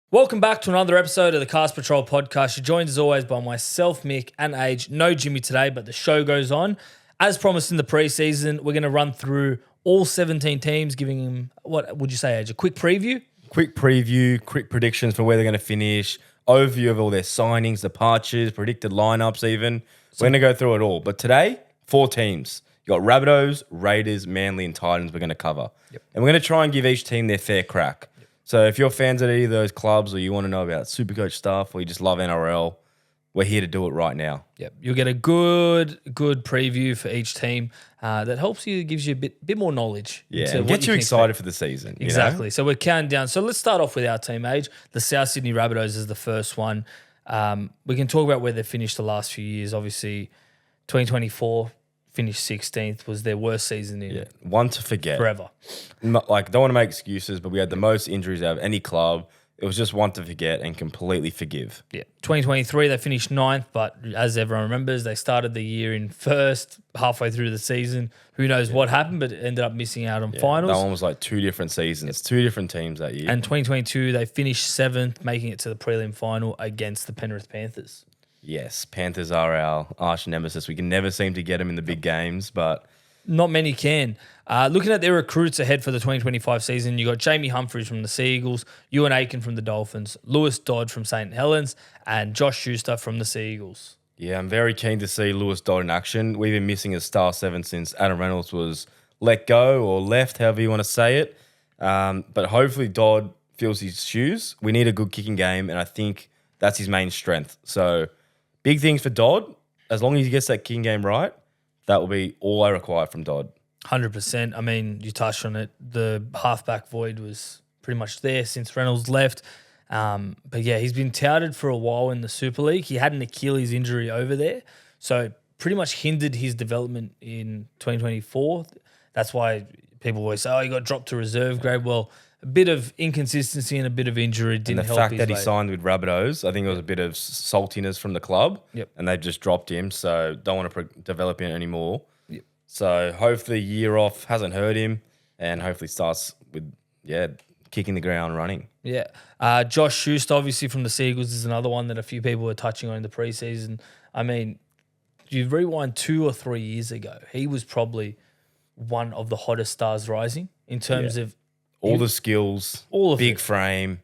Welcome back to another episode of the Cast Patrol podcast. You're joined as always by myself, Mick, and Age. No Jimmy today, but the show goes on. As promised in the preseason, we're going to run through all 17 teams, giving them, what would you say, Age, a quick preview? Quick preview, quick predictions for where they're going to finish, overview of all their signings, departures, predicted lineups even. We're going to go through it all. But today, 4 teams. You got Rabbitohs, Raiders, Manly, and Titans we're going to cover. Yep. And we're going to try and give each team their fair crack. So if you're fans of either of those clubs or you want to know about Supercoach stuff or you just love NRL, we're here to do it right now. Yep, you'll get a good preview for each team that helps you, gives you a bit more knowledge. Yeah, and gets you excited for the season. Exactly. You know? So we're counting down. So let's start off with our team, Age. The South Sydney Rabbitohs is the first one. We can talk about where they've finished the last few years. Obviously, 2024 finished 16th, was their worst season in one to forget forever. Like, don't want to make excuses, but we had the most injuries out of any club. It was just one to forget and completely forgive. Yeah, 2023 they finished 9th, but as everyone remembers, they started the year in first, halfway through the season. Who knows what happened, but ended up missing out on finals. That one was like 2 different seasons, 2 different teams that year. And 2022 they finished 7th, making it to the prelim final against the Penrith Panthers. Yes, Panthers are our arch nemesis. We can never seem to get them in the big games, but not many can. Looking at their recruits ahead for the 2025 season, you got Jamie Humphries from the Sea Eagles, Ewan Aiken from the Dolphins, Lewis Dodd from St. Helens, and Josh Schuster from the Sea Eagles. Yeah, I'm very keen to see Lewis Dodd in action. We've been missing a star 7 since Adam Reynolds was let go or left, however you want to say it. But hopefully Dodd fills his shoes. We need a good kicking game, and I think that's his main strength. So big things for Dodd. As long as he gets that kicking game right, that will be all I require from Dodd. 100%. I mean, you touched on it. The halfback void was pretty much there since Reynolds left. But yeah, he's been touted for a while in the Super League. He had an Achilles injury over there, so pretty much hindered his development in 2024. That's why people always say, he got dropped to reserve grade. Well, a bit of inconsistency and a bit of injury didn't help. And the fact that he signed with Rabbitohs, I think it was a bit of saltiness from the club. Yep. And they've just dropped him, so don't want to develop him anymore. Yep. So hopefully a year off hasn't hurt him, and hopefully starts with, kicking the ground running. Yeah. Josh Schuster, obviously from the Sea Eagles, is another one that a few people were touching on in the preseason. I mean, you rewind 2 or 3 years ago, he was probably one of the hottest stars rising in terms of all the skills, big frame.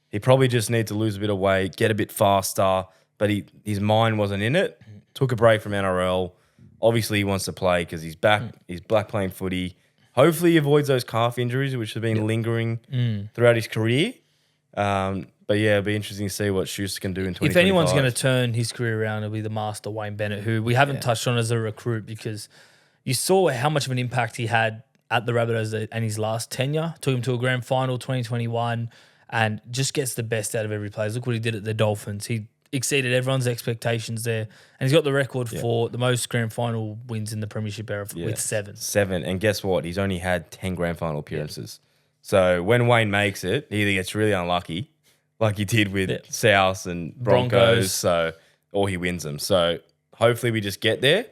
He probably just needs to lose a bit of weight, get a bit faster, but his mind wasn't in it. Took a break from NRL. Obviously, he wants to play because he's back. He's back playing footy. Hopefully, he avoids those calf injuries, which have been lingering throughout his career. But yeah, it'll be interesting to see what Schuster can do in 2025. If anyone's going to turn his career around, it'll be the master Wayne Bennett, who we haven't touched on as a recruit because you saw how much of an impact he had at the Rabbitohs and his last tenure. Took him to a grand final 2021 and just gets the best out of every player. Look what he did at the Dolphins. He exceeded everyone's expectations there. And he's got the record for the most grand final wins in the premiership era with 7. 7. And guess what? He's only had 10 grand final appearances. So when Wayne makes it, he either gets really unlucky, like he did with South and Broncos, or he wins them. So hopefully we just get there.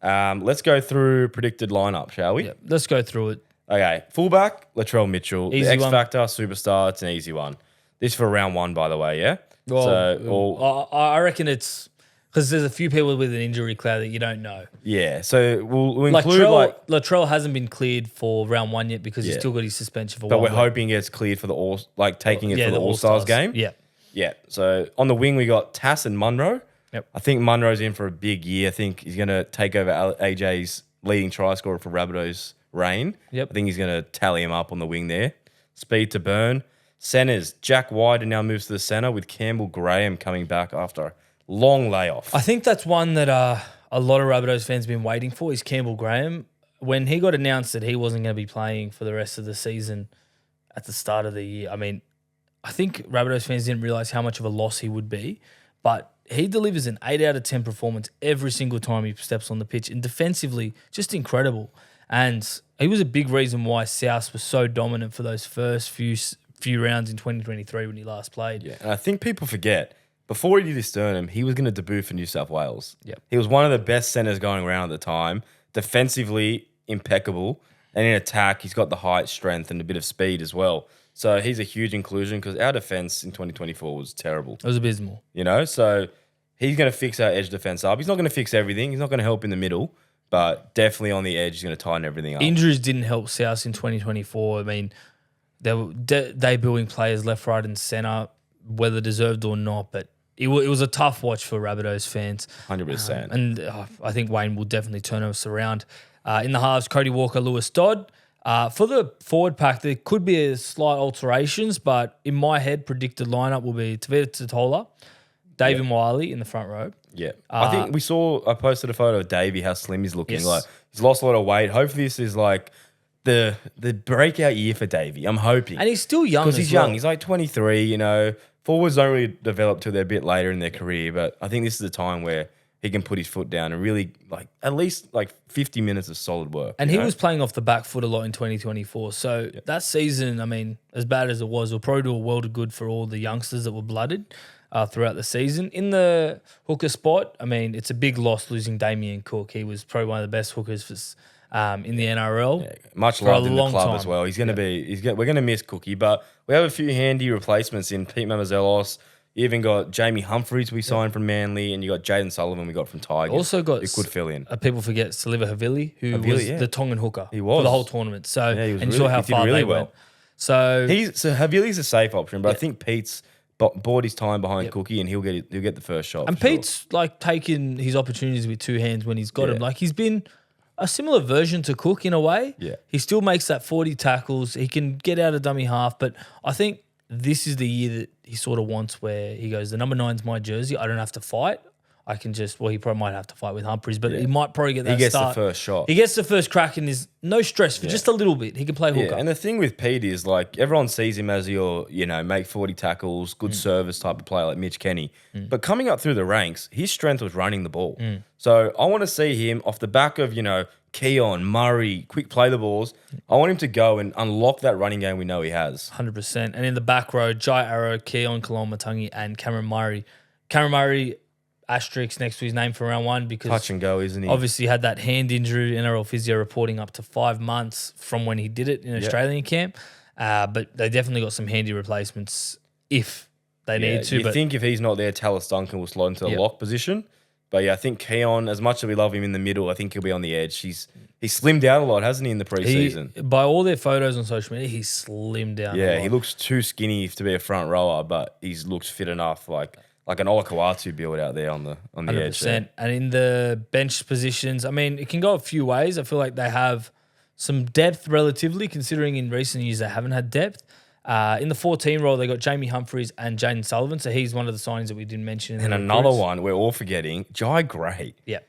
Let's go through predicted lineup, shall we? Yep. Let's go through it. Okay, fullback, Latrell Mitchell. Easy the X one. Factor, superstar, it's an easy one. This for round 1, by the way, yeah? Well, I reckon it's because there's a few people with an injury cloud that you don't know. Yeah, so we'll include Latrell hasn't been cleared for round 1 yet because he's still got his suspension for but 1 we're week. hoping it's cleared for the taking it for the All-Stars game. Yeah. Yeah, so on the wing we got Tass and Munro. Yep. I think Munro's in for a big year. I think he's going to take over AJ's leading try scorer for Rabbitohs' reign. Yep. I think he's going to tally him up on the wing there. Speed to burn. Centers, Jack Wider now moves to the center with Campbell Graham coming back after a long layoff. I think that's one that a lot of Rabbitohs fans have been waiting for is Campbell Graham. When he got announced that he wasn't going to be playing for the rest of the season at the start of the year, I mean, I think Rabbitohs fans didn't realise how much of a loss he would be, but he delivers an 8 out of 10 performance every single time he steps on the pitch, and defensively, just incredible. And he was a big reason why South was so dominant for those first few rounds in 2023 when he last played. Yeah, and I think people forget before he did his sternum, he was going to debut for New South Wales. Yep. He was one of the best centers going around at the time. Defensively impeccable, and in attack, he's got the height, strength, and a bit of speed as well. So he's a huge inclusion because our defense in 2024 was terrible. It was abysmal. You know, so he's going to fix our edge defense up. He's not going to fix everything. He's not going to help in the middle, but definitely on the edge, he's going to tighten everything up. Injuries didn't help South in 2024. I mean, they were debuting players left, right, and centre, whether deserved or not. But it was a tough watch for Rabbitohs fans. 100%. And I think Wayne will definitely turn us around. In the halves, Cody Walker, Lewis Dodd. For the forward pack, there could be a slight alterations, but in my head, predicted lineup will be Tavita Totola, David Wiley in the front row. Yeah. I think I posted a photo of Davey, how slim he's looking. Yes. Like he's lost a lot of weight. Hopefully this is like the breakout year for Davey. I'm hoping. And he's still young because he's young. He's like 23, you know. Forwards don't really develop till they're a bit later in their career, but I think this is the time where he can put his foot down and really like at least like 50 minutes of solid work. And he was playing off the back foot a lot in 2024. So that season, I mean, as bad as it was, will probably do a world of good for all the youngsters that were blooded throughout the season. In the hooker spot, I mean, it's a big loss losing Damien Cook. He was probably one of the best hookers in the NRL. Yeah, much loved in the club as well. He's going to be. We're going to miss Cookie, but we have a few handy replacements in Pete Mamazelos. You even got Jamie Humphries we signed from Manly, and you got Jaden Sullivan we got from Tigers. Also got who could fill in. People forget Saliva Havili, who was the Tongan hooker for the whole tournament. So and you saw how far they went. So Havili's a safe option, but I think Pete's bought his time behind Cookie, and he'll get the first shot. And Pete's like taken his opportunities with two hands when he's got him. Like he's been a similar version to Cook in a way. Yeah. He still makes that 40 tackles. He can get out of dummy half, but I think this is the year that he sort of wants where he goes, the number 9's my jersey. I don't have to fight. I can just, he probably might have to fight with Humphries, but he might probably get that start. He gets the first shot. He gets the first crack and there's no stress for just a little bit. He can play hooker. Yeah, and the thing with Pete is like everyone sees him as your, make 40 tackles, good service type of player like Mitch Kenny. But coming up through the ranks, his strength was running the ball. So I want to see him off the back of, Keon, Murray, quick play the balls. I want him to go and unlock that running game we know he has. 100%. And in the back row, Jai Arrow, Keon Kalamatangi, and Cameron Murray. Cameron Murray, asterisk next to his name for round one because touch and go, isn't he? Obviously had that hand injury. NRL physio reporting up to 5 months from when he did it in Australian camp. But they definitely got some handy replacements if they need to. You think if he's not there, Tallis Duncan will slide into the lock position. But I think Keon, as much as we love him in the middle, I think he'll be on the edge. He's slimmed down a lot, hasn't he, in the preseason? By all their photos on social media, he's slimmed down a lot. He looks too skinny to be a front rower, but he looks fit enough, like an Olakau'atu build out there on the edge. There. And in the bench positions, I mean, it can go a few ways. I feel like they have some depth relatively, considering in recent years they haven't had depth. In the 14 role, they got Jamie Humphries and Jaden Sullivan. So he's one of the signings that we didn't mention. And another one we're all forgetting, Jai Gray. Yeah.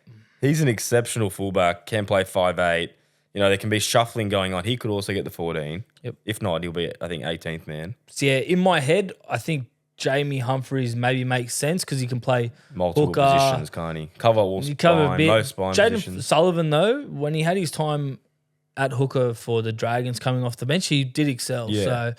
He's an exceptional fullback, can play 5'8". There can be shuffling going on. He could also get the 14. Yep. If not, he'll be, I think, 18th man. So in my head, I think Jamie Humphries maybe makes sense because he can play multiple hooker, positions, can't he? Cover all spine, most spine positions. Jaden Sullivan, though, when he had his time at hooker for the Dragons coming off the bench, he did excel. Yeah. So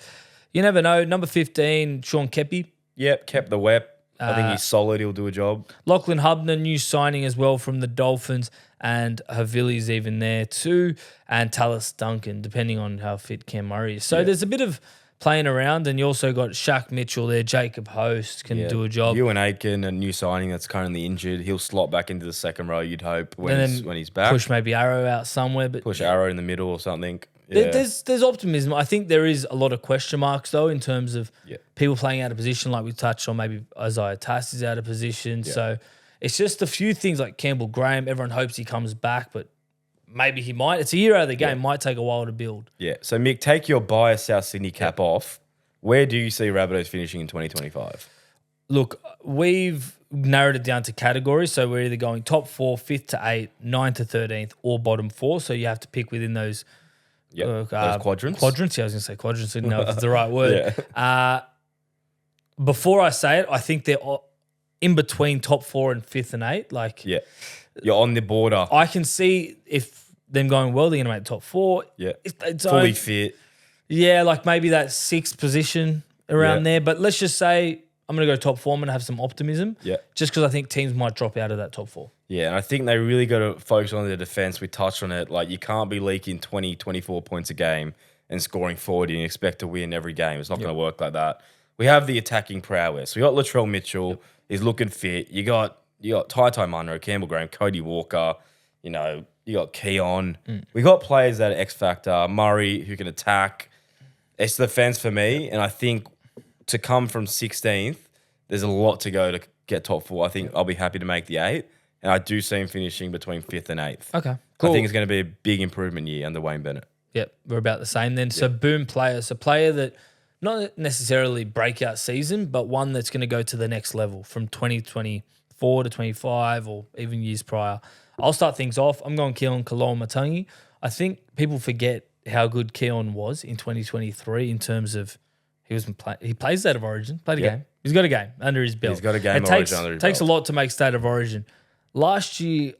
you never know. Number 15, Sean Kepi. Yep, kept the wep. I think he's solid. He'll do a job. Lachlan Hubner, new signing as well from the Dolphins, and Havili's even there too, and Tallis Duncan, depending on how fit Cam Murray is. So there's a bit of playing around, and you also got Shaq Mitchell there. Jacob Host can do a job. Ewan Aitken, a new signing that's currently injured. He'll slot back into the second row, you'd hope, when he's back. Push maybe Arrow out somewhere. But push Arrow in the middle or something. Yeah. There's optimism. I think there is a lot of question marks, though, in terms of people playing out of position, like we touched on. Maybe Isaiah Tass is out of position. Yeah. So it's just a few things like Campbell Graham. Everyone hopes he comes back, but maybe he might. It's a year out of the game. Might take a while to build. Yeah. So, Mick, take your biased South Sydney cap off. Where do you see Rabbitohs finishing in 2025? Look, we've narrowed it down to categories. So we're either going top 4, 5th to 8th, 9th to 13th, or bottom 4. So you have to pick within those those quadrants. Quadrants, yeah, I was going to say quadrants. I didn't know if it's the right word. Before I say it, I think they're in between top 4 and 5th and 8th. You're on the border. I can see if them going well, they're going to make top 4. Yeah, it's fully fit. Yeah, like maybe that 6th position around there. But let's just say I'm going to go top 4. I'm going to have some optimism. Yeah. Just because I think teams might drop out of that top 4. Yeah, and I think they really got to focus on their defense. We touched on it. Like, you can't be leaking 20, 24 points a game and scoring 40 and expect to win every game. It's not going to work like that. We have the attacking prowess. We got Latrell Mitchell. He's looking fit. You got Tai Munro, Campbell Graham, Cody Walker. You got Keon. We got players that are X factor. Murray, who can attack. It's the defense for me, and I think to come from 16th, there's a lot to go to get top 4. I think I'll be happy to make the 8, and I do see him finishing between 5th and 8th. Okay, cool. I think it's going to be a big improvement year under Wayne Bennett. Yep, we're about the same then. So boom player. So player that not necessarily breakout season, but one that's going to go to the next level from 2024 to 25 or even years prior. I'll start things off. I'm going Keon Kaloa-Matangi. I think people forget how good Keon was in 2023 in terms of he plays State of Origin, played a game. He's got a game under his belt. He's got a game of Origin under his belt. Takes a lot to make State of Origin. Last year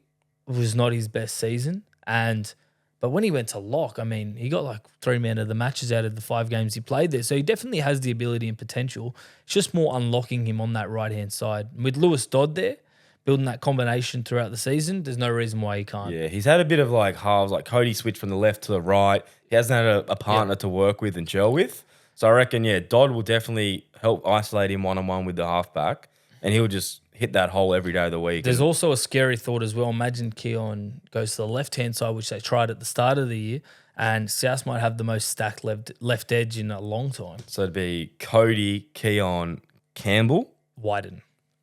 was not his best season, but when he went to lock, I mean, he got like 3 man of the matches out of the 5 games he played there. So he definitely has the ability and potential. It's just more unlocking him on that right-hand side. With Lewis Dodd there, building that combination throughout the season, there's no reason why he can't. Yeah, he's had a bit of like halves, like Cody switched from the left to the right. He hasn't had a partner to work with and gel with. So I reckon, Dodd will definitely help isolate him one-on-one with the halfback, and he'll just hit that hole every day of the week. There's also a scary thought as well. Imagine Keon goes to the left-hand side, which they tried at the start of the year, and South might have the most stacked left edge in a long time. So it'd be Cody, Keon, Campbell, Wyden.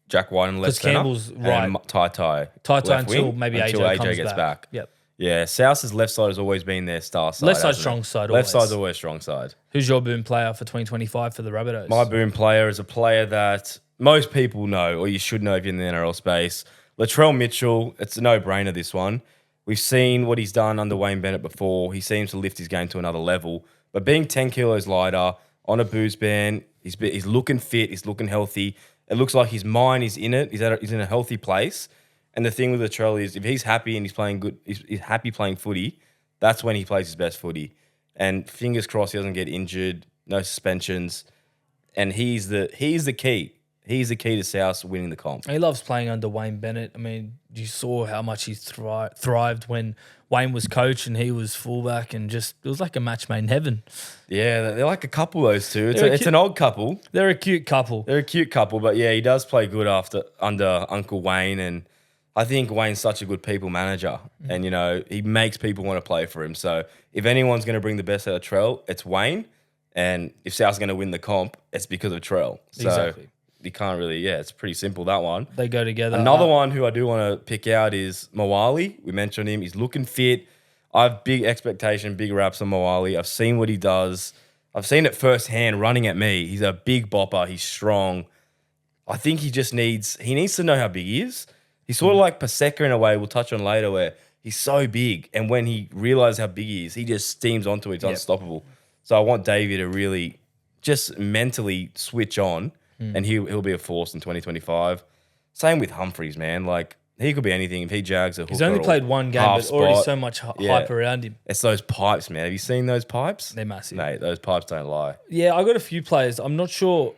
Jack Wyden left centre. Campbell's right. And Tai until maybe AJ gets back. Yep. Yeah, South's left side has always been their star side. Left side, strong side. Left side's always strong side. Who's your boom player for 2025 for the Rabbitohs? My boom player is a player that most people know, or you should know if you're in the NRL space. Latrell Mitchell, it's a no-brainer, this one. We've seen what he's done under Wayne Bennett before. He seems to lift his game to another level. But being 10 kilos lighter, on a booze ban, he's looking fit, he's looking healthy. It looks like his mind is in it. He's in a healthy place. And the thing with Latrell is if he's happy and he's playing good, he's happy playing footy, that's when he plays his best footy. And fingers crossed he doesn't get injured, no suspensions. And he's the key. He's the key to South winning the comp. He loves playing under Wayne Bennett. I mean, you saw how much he thrived when Wayne was coach and he was fullback, and it was like a match made in heaven. Yeah, they're like a couple, those two. It's an odd couple. They're a cute couple. But yeah, he does play good under Uncle Wayne, and I think Wayne's such a good people manager, and he makes people want to play for him. So if anyone's going to bring the best out of Trell, it's Wayne, and if South's going to win the comp, it's because of Trell. So exactly. You can't really, it's pretty simple, that one. They go together. Another one who I do want to pick out is Moali. We mentioned him. He's looking fit. I have big expectation, big raps on Moali. I've seen what he does. I've seen it firsthand running at me. He's a big bopper. He's strong. I think he needs to know how big he is. He's sort of like Paseka in a way we'll touch on later, where he's so big, and when he realizes how big he is, he just steams onto it. It's unstoppable. So I want Davey to really just mentally switch on, and he'll be a force in 2025. Same with Humphreys, man. Like, he could be anything. If he jags a hooker, he's only played one game, but already so much hype around him. It's those pipes, man. Have you seen those pipes? They're massive. Mate, those pipes don't lie. Yeah, I got a few players. I'm not sure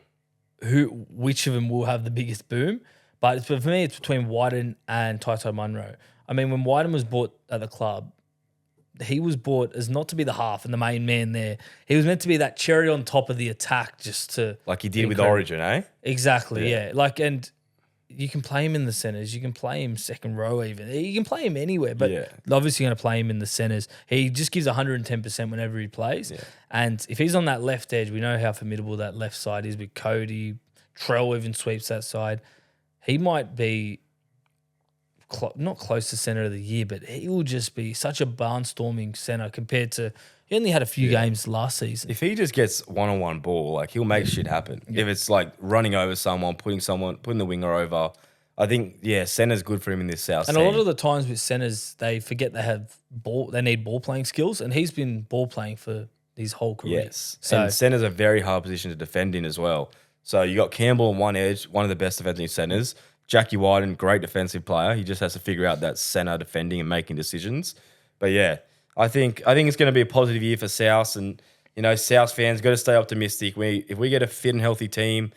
which of them will have the biggest boom, but for me, it's between Wyden and Tai Munro. I mean, when Wyden was bought at the club, he was bought as not to be the half and the main man there. He was meant to be that cherry on top of the attack, just to like he did with Origin, eh? Exactly, yeah. And you can play him in the centres. You can play him second row even. You can play him anywhere, but obviously you're going to play him in the centres. He just gives 110% whenever he plays. Yeah. And if he's on that left edge, we know how formidable that left side is with Cody. Trell even sweeps that side. He might be not close to centre of the year, but he will just be such a barnstorming centre compared to he only had a few games last season. If he just gets one-on-one ball, like he'll make shit happen. Yeah. If it's like running over someone, putting the winger over, I think centre's good for him in this South. And a lot of the times with centres, they forget they need ball playing skills, and he's been ball playing for his whole career. Yes, and centre's a very hard position to defend in as well. So you got Campbell on one edge, one of the best defensive centres. Jackie Wyden, great defensive player. He just has to figure out that centre defending and making decisions. But yeah, I think it's going to be a positive year for South, and South fans got to stay optimistic. If we get a fit and healthy team,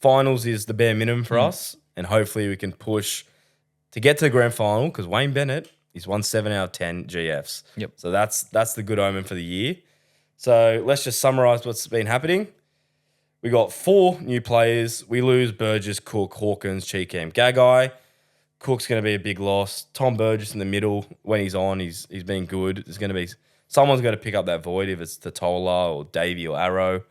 finals is the bare minimum for us, and hopefully we can push to get to the grand final because Wayne Bennett, he's won 7 out of 10 GFs. Yep. So that's the good omen for the year. So let's just summarize what's been happening. We got 4 new players. We lose Burgess, Cook, Hawkins, Cheekham, Gagai. Cook's going to be a big loss. Tom Burgess in the middle, when he's on, he's been good. There's going to be someone's got to pick up that void, if it's Totola or Davey or Arrow.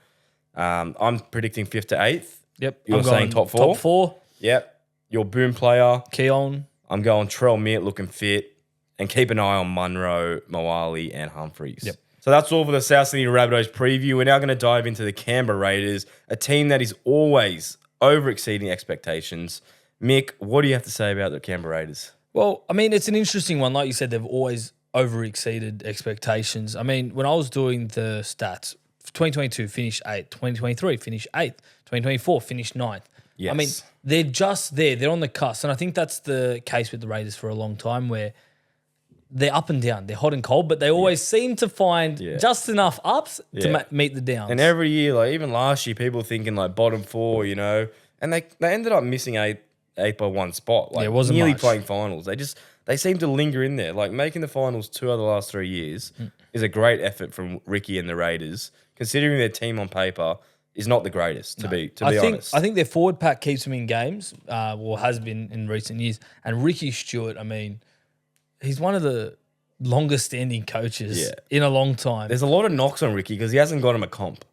I'm predicting 5th to 8th. Yep. You're saying top 4? Top 4. Yep. Your boom player. Keon. I'm going Trell Mitt looking fit. And keep an eye on Munro, Moali, and Humphreys. Yep. So that's all for the South Sydney Rabbitohs preview. We're now going to dive into the Canberra Raiders, a team that is always over-exceeding expectations. Mick, what do you have to say about the Canberra Raiders? Well, I mean, it's an interesting one. Like you said, they've always over-exceeded expectations. I mean, when I was doing the stats, 2022 finished 8th, 2023 finished 8th, 2024 finished 9th. Yes. I mean, they're just there. They're on the cusp. And I think that's the case with the Raiders for a long time where they're up and down. They're hot and cold, but they always seem to find just enough ups to meet the downs. And every year, like even last year, people thinking like bottom 4, you know, and they ended up missing eight by 1 spot. Like it wasn't nearly much. playing finals. They seem to linger in there. Like making the finals 2 out of the last 3 years is a great effort from Ricky and the Raiders, considering their team on paper is not the greatest, to be honest. I think their forward pack keeps them in games, has been in recent years. And Ricky Stewart, I mean, he's one of the longest standing coaches in a long time. There's a lot of knocks on Ricky because he hasn't got him a comp.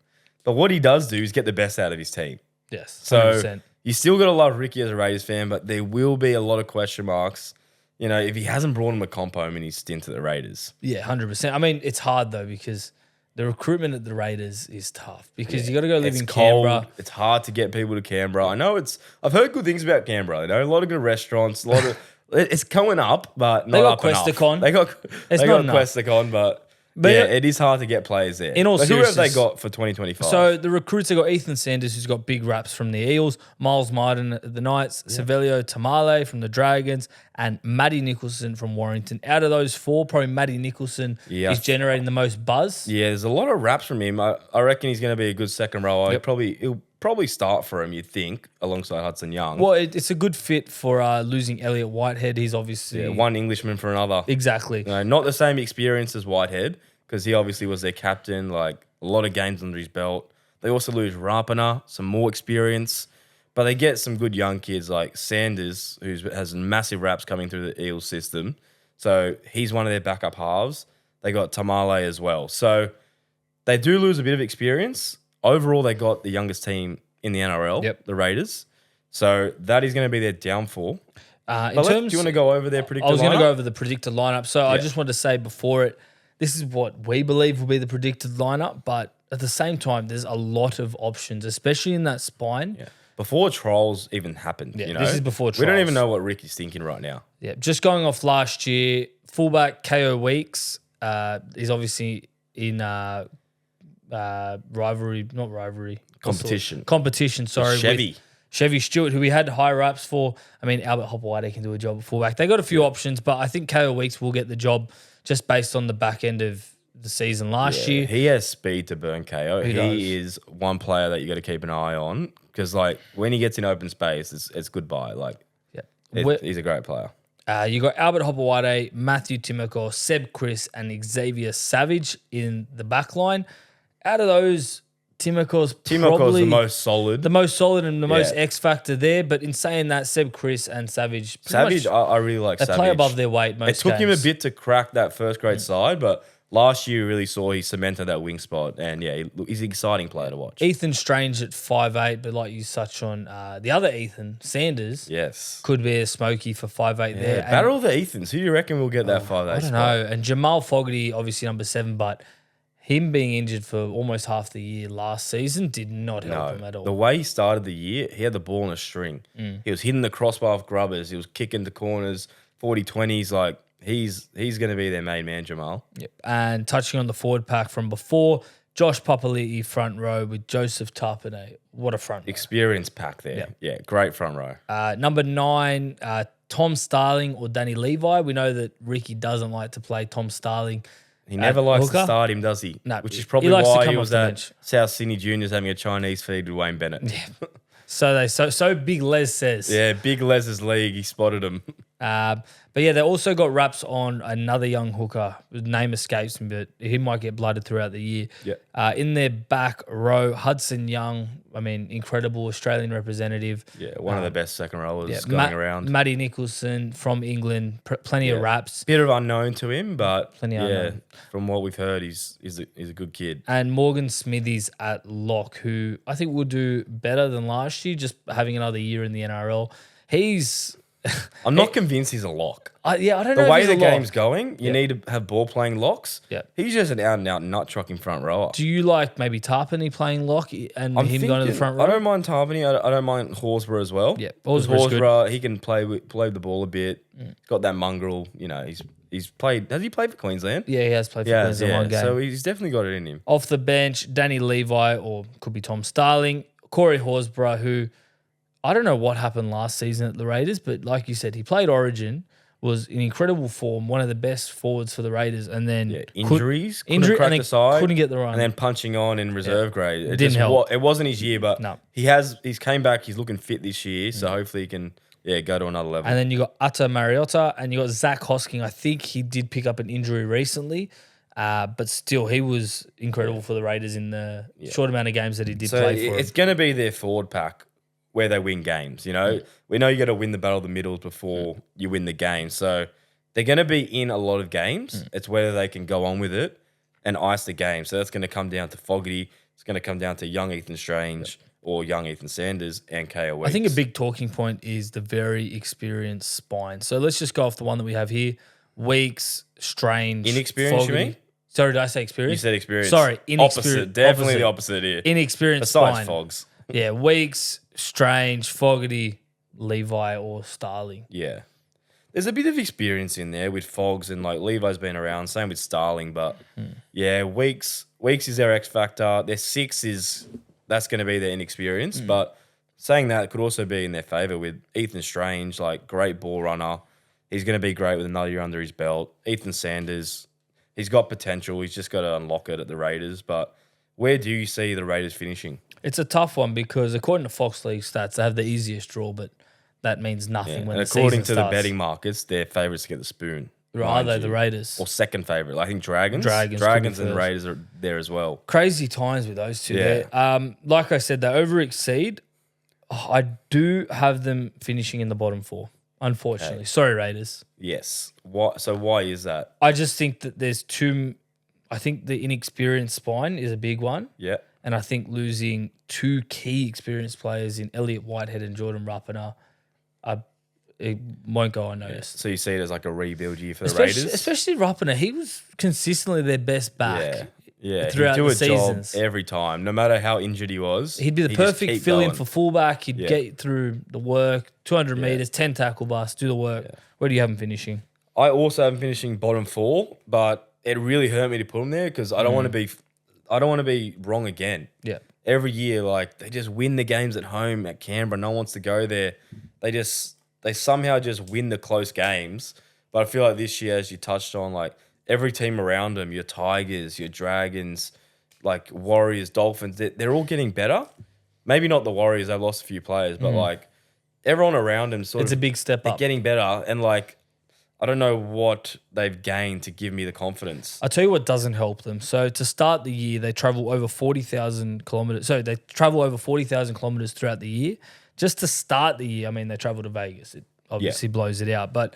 But what he does do is get the best out of his team. Yes, 100%. So you still got to love Ricky as a Raiders fan, but there will be a lot of question marks, you know, if he hasn't brought him a comp home in his stint at the Raiders. Yeah, 100%. I mean, it's hard though because the recruitment at the Raiders is tough because you got to go live in Canberra. Cold. It's hard to get people to Canberra. I know I've heard good things about Canberra. You know, a lot of good restaurants, a lot of. It's going up, but not up enough. They got Questacon, but yeah, it is hard to get players there. In all seriousness, who have seriousness, they got for 2025? So the recruits, they got Ethan Sanders, who's got big raps from the Eels, Miles Martin at the Knights, Savelio Tamale from the Dragons, and Matty Nicholson from Warrington. Out of those 4, probably Matty Nicholson is generating the most buzz. Yeah, there's a lot of raps from him. I reckon he's going to be a good second rower. He'll probably start for him, you'd think, alongside Hudson Young. Well, it's a good fit for losing Elliot Whitehead. He's obviously... one Englishman for another. Exactly. You know, not the same experience as Whitehead, because he obviously was their captain, like a lot of games under his belt. They also lose Rapana, some more experience, but they get some good young kids like Sanders, who has massive raps coming through the Eels system. So he's one of their backup halves. They got Tamale as well. So they do lose a bit of experience. Overall, they got the youngest team in the NRL, the Raiders. So that is going to be their downfall. Do you want to go over their predicted lineup? I was going to go over the predicted lineup. So I just wanted to say before it, this is what we believe will be the predicted lineup, but at the same time, there's a lot of options, especially in that spine. Yeah. Before trials even happened, you know? This is before trials. We don't even know what Ricky's thinking right now. Yeah, just going off last year, fullback KO Weeks is obviously in competition. Sorry, Chevy Stewart, who we had high raps for. I mean, Albert Hopewade can do a job at fullback. They got a few options, but I think KO Weeks will get the job just based on the back end of the season last year. He has speed to burn KO. He He is one player that you got to keep an eye on because, like, when he gets in open space, it's goodbye. Like, he's a great player. You got Albert Hopewade, Matthew Timoko, Seb Chris, and Xavier Savage in the back line. Out of those, Timoko's probably the most solid. The most solid and the most X factor there. But in saying that, Seb Chris and Savage... I really like Savage. They play above their weight most games. It took him a bit to crack that first grade side, but last year we really saw he cemented that wing spot. And he's an exciting player to watch. Ethan Strange at 5'8", but like you touched on, the other Ethan, Sanders, could be a smoky for 5'8" there. Battle of the Ethans. Who do you reckon will get that 5'8" spot? I don't know. And Jamal Fogarty, obviously number 7, but... him being injured for almost half the year last season did not help him at all. The way he started the year, he had the ball in a string. He was hitting the crossbar of grubbers. He was kicking to corners, 40-20s. Like, he's going to be their main man, Jamal. Yep. And touching on the forward pack from before, Josh Papali'i front row with Joseph Tarpanay. What a front row. Experience pack there. Yep. Yeah, great front row. Number 9, Tom Starling or Danny Levi. We know that Ricky doesn't like to play Tom Starling. He never likes to start him, does he? No, Which is probably why he was at South Sydney Juniors having a Chinese feed with Wayne Bennett. Yeah. So Big Les says. Yeah, Big Les's league. He spotted him. But yeah, they also got raps on another young hooker. His name escapes me, but he might get blooded throughout the year. Yeah. In their back row, Hudson Young, I mean, incredible Australian representative. Yeah, one of the best second rollers going around. Matty Nicholson from England, plenty of raps. Bit of unknown to him, but Unknown. from what we've heard, he's a good kid. And Morgan Smithies at lock, who I think will do better than last year, just having another year in the NRL. I'm not convinced he's a lock. I don't know. The way if the he's a lock. game's going, you need to have ball playing locks. Yeah. He's just an out and out nut trucking front rower. Do you like maybe Tarpany playing lock and him going to the front row? I don't mind Tarpany. I don't mind Horsburgh as well. Yeah, Horsburgh, he can play the ball a bit. Got that mongrel. You know, he's played. Has he played for Queensland? Yeah, he has played for Queensland one game. So he's definitely got it in him. Off the bench, Danny Levi, or could be Tom Starling, Corey Horsburgh, who I don't know what happened last season at the Raiders, but like you said, he played Origin, was in incredible form, one of the best forwards for the Raiders, and then injuries, couldn't crack the side, couldn't get the run, and then punching on in reserve grade. It didn't help. It wasn't his year, but no. he's came back. He's looking fit this year, so hopefully he can go to another level. And then you got Atta Mariota, and you got Zach Hosking. I think he did pick up an injury recently. But still, he was incredible for the Raiders in the short amount of games that he did play for. It's going to be their forward pack where they win games. You know, we know you got to win the battle of the middles before you win the game. So they're going to be in a lot of games. It's whether they can go on with it and ice the game. So that's going to come down to Fogarty. It's going to come down to young Ethan Strange or young Ethan Sanders and KO Weeks. I think a big talking point is the very experienced spine. So let's just go off the one that we have here. Weeks, Strange, inexperienced, Fogarty. you mean? Sorry, did I say experience? You said experience. Sorry, inexperienced. Opposite. Definitely the opposite here. Inexperienced Besides spine. Fogs. Yeah, Weeks, Strange, Fogarty, Levi, or Starling. Yeah. There's a bit of experience in there with Fogs and like Levi's been around. Same with Starling, but Weeks is their X factor. Their 6 that's going to be their inexperience. But saying that, it could also be in their favour with Ethan Strange, like great ball runner. He's going to be great with another year under his belt. Ethan Sanders, he's got potential. He's just got to unlock it at the Raiders. But where do you see the Raiders finishing? It's a tough one because according to Fox League stats, they have the easiest draw, but that means nothing when the season according to starts. the betting markets, they're favourites to get the spoon. Are they the Raiders? Or second favourite. I think Dragons and Raiders are there as well. Crazy times with those two there. Like I said, they over-exceed. I do have them finishing in the bottom 4, unfortunately. Okay. Sorry, Raiders. Yes. So why is that? I just think that there's I think the inexperienced spine is a big one. Yeah. And I think losing 2 key experienced players in Elliot Whitehead and Jordan Rapiner, it won't go unnoticed. So you see it as like a rebuild year for the Raiders? Especially Rapiner. He was consistently their best back. Yeah, throughout he'd do the a seasons. job every time, no matter how injured he was. He'd be the perfect fill-in for fullback. He'd get through the work, 200 metres, 10 tackle busts, do the work. Yeah. Where do you have him finishing? I also have him finishing bottom 4, but it really hurt me to put him there because I don't want to be wrong again. Yeah. Every year, like they just win the games at home at Canberra. No one wants to go there. They somehow just win the close games. But I feel like this year, as you touched on, like every team around them, your Tigers, your Dragons, like Warriors, Dolphins, they're all getting better. Maybe not the Warriors, they've lost a few players, but like everyone around them it's a big step up. They're getting better. And like, I don't know what they've gained to give me the confidence. I'll tell you what doesn't help them. So to start the year, they travel over 40,000 kilometers. So they travel over 40,000 kilometers throughout the year. Just to start the year, I mean, they travel to Vegas. It obviously blows it out. But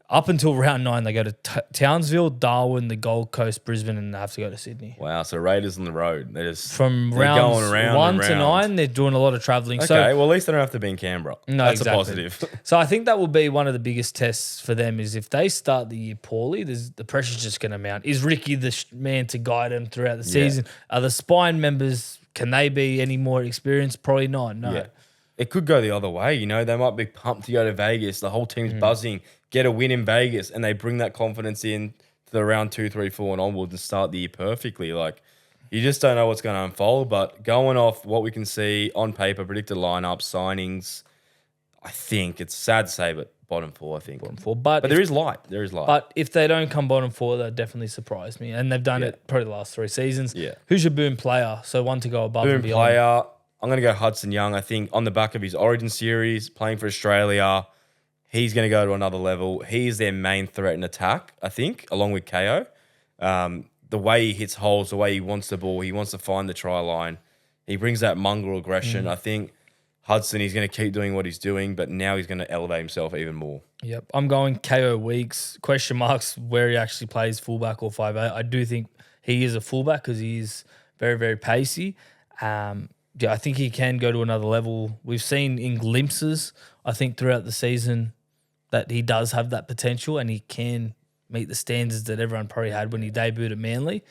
up until round 9, they go to Townsville, Darwin, the Gold Coast, Brisbane, and they have to go to Sydney. Wow, so Raiders on the road. They're rounds going around 1 to 9, they're doing a lot of travelling. Okay, So, well, at least they don't have to be in Canberra. No, That's exactly. a positive. So I think that will be one of the biggest tests for them is if they start the year poorly, the pressure's just going to mount. Is Ricky the man to guide them throughout the season? Are the spine members, can they be any more experienced? Probably not, no. Yeah. It could go the other way, you know. They might be pumped to go to Vegas. The whole team's buzzing, get a win in Vegas, and they bring that confidence in to the round 2, 3, 4 and onwards and start the year perfectly. Like, you just don't know what's going to unfold. But going off what we can see on paper, predicted lineup, signings, I think it's sad to say, but bottom 4, I think. Bottom 4. But there is light. There is light. But if they don't come bottom 4, they'll definitely surprise me. And they've done it probably the last 3 seasons. Yeah. Who's your boom player? So one to go above boom and beyond. player. I'm going to go Hudson Young. I think on the back of his Origin series, playing for Australia, he's going to go to another level. He's their main threat in attack, I think, along with KO. The way he hits holes, the way he wants the ball, he wants to find the try line. He brings that mongrel aggression. I think Hudson, he's going to keep doing what he's doing, but now he's going to elevate himself even more. Yep. I'm going KO Weeks. Question marks where he actually plays fullback or 5'8". I do think he is a fullback because he is very, very pacey. I think he can go to another level. We've seen in glimpses, I think, throughout the season that he does have that potential and he can meet the standards that everyone probably had when he debuted at Manly.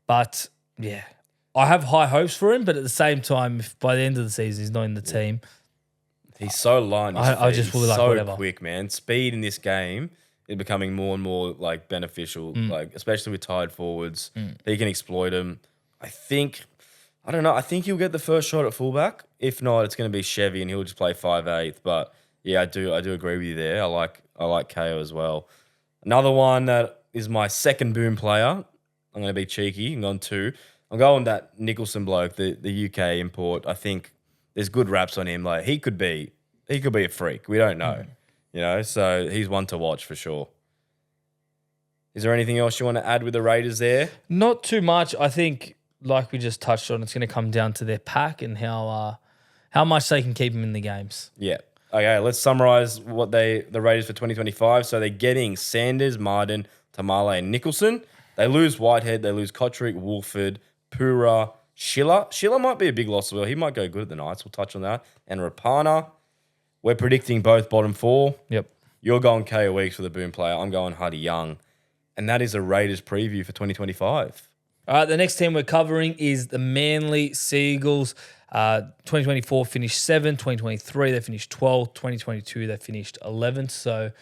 But, yeah, I have high hopes for him, but at the same time, if by the end of the season he's not in the team, he's so light. I just feel like so whatever. Quick, man. Speed in this game is becoming more and more like beneficial, like especially with tired forwards. He can exploit them. I think he'll get the first shot at fullback. If not, it's going to be Chevy and he'll just play 5'8". But yeah, I do agree with you there. I like KO as well. Another one that is my second boom player. I'm going to be cheeky. I'm going 2. I'm going that Nicholson bloke, the UK import. I think there's good raps on him. Like he could be a freak. We don't know, So he's one to watch for sure. Is there anything else you want to add with the Raiders there? Not too much. I think, like we just touched on, it's going to come down to their pack and how much they can keep them in the games. Yeah. Okay, let's summarize what the Raiders for 2025. So they're getting Sanders, Martin, Tamale, and Nicholson. They lose Whitehead, they lose Kotrick, Wolford, Pura, Schiller. Schiller might be a big loss as well. He might go good at the Knights. We'll touch on that. And Rapana. We're predicting both bottom 4. Yep. You're going KO Weeks for the boom player. I'm going Huddy Young. And that is a Raiders preview for 2025. All right, the next team we're covering is the Manly Seagulls. 2024 finished 7th, 2023 they finished 12th, 2022 they finished 11th. So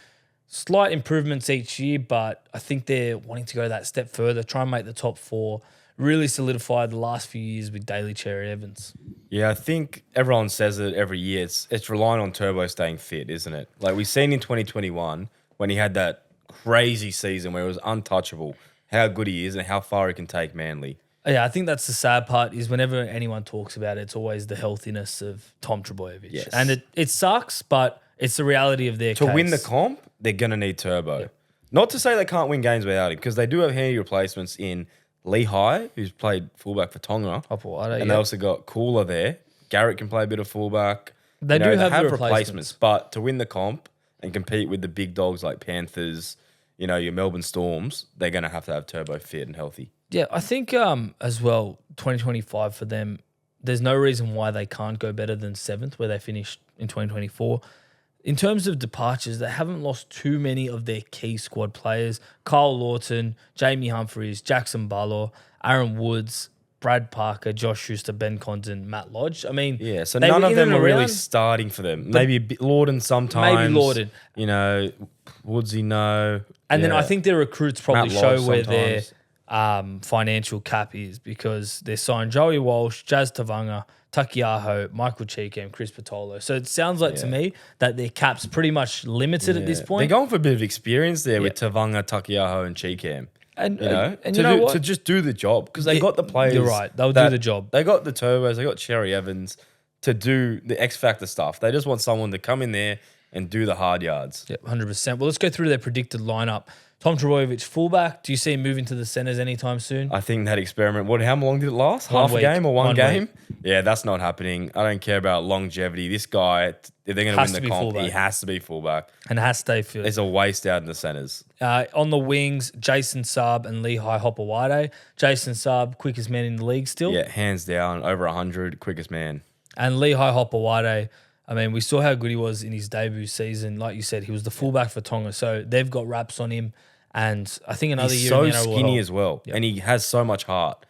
slight improvements each year, but I think they're wanting to go that step further, try and make the top 4, really solidify the last few years with Daly Cherry Evans. Yeah, I think everyone says it every year. It's relying on Turbo staying fit, isn't it? Like we've seen in 2021 when he had that crazy season where it was untouchable, how good he is and how far he can take Manly. Yeah, I think that's the sad part is whenever anyone talks about it, it's always the healthiness of Tom Trbojevic. Yes. And it sucks, but it's the reality of their To case. win the comp, they're going to need Turbo. Yeah. Not to say they can't win games without him, because they do have handy replacements in Lehigh, who's played fullback for Tonga. They also got Cooler there. Garrett can play a bit of fullback. They have replacements. But to win the comp and compete with the big dogs like Panthers, your Melbourne Storms, they're going to have Turbo fit and healthy. Yeah, I think as well, 2025 for them, there's no reason why they can't go better than 7th, where they finished in 2024. In terms of departures, they haven't lost too many of their key squad players. Kyle Lawton, Jamie Humphries, Jackson Barlow, Aaron Woods, Brad Parker, Josh Schuster, Ben Condon, Matt Lodge. I mean, yeah, so none of them are really starting for them. Maybe a bit Lawton sometimes. Maybe Lawton. Woodsy, no. And then I think their recruits probably show where sometimes. their financial cap is, because they signed Joey Walsh, Jazz Tavanga, Takiaho, Michael Cheekham, Chris Patolo. So it sounds like to me that their cap's pretty much limited at this point. They're going for a bit of experience there with Tavanga, Takiaho, and Cheekham. And to just do the job, because they got the players. You're right. They'll do the job. They got the Turbos. They got Cherry Evans to do the X Factor stuff. They just want someone to come in there and do the hard yards. Yeah, 100%. Well, let's go through their predicted lineup. Tom Trbojevic, fullback. Do you see him moving to the centres anytime soon? I think that experiment, how long did it last? Half a game or one game? Week. Yeah, that's not happening. I don't care about longevity. This guy, if they're going to win the comp, he has to be fullback. And has to stay fit. There's a waste out in the centres. On the wings, Jason Saab and Lehigh Hopewade. Jason Saab, quickest man in the league still. Yeah, hands down, over 100, quickest man. And Lehigh Hopewade, I mean, we saw how good he was in his debut season. Like you said, he was the fullback for Tonga. So they've got raps on him. And I think another he's year so in the NRL skinny as well. Yep. And he has so much heart.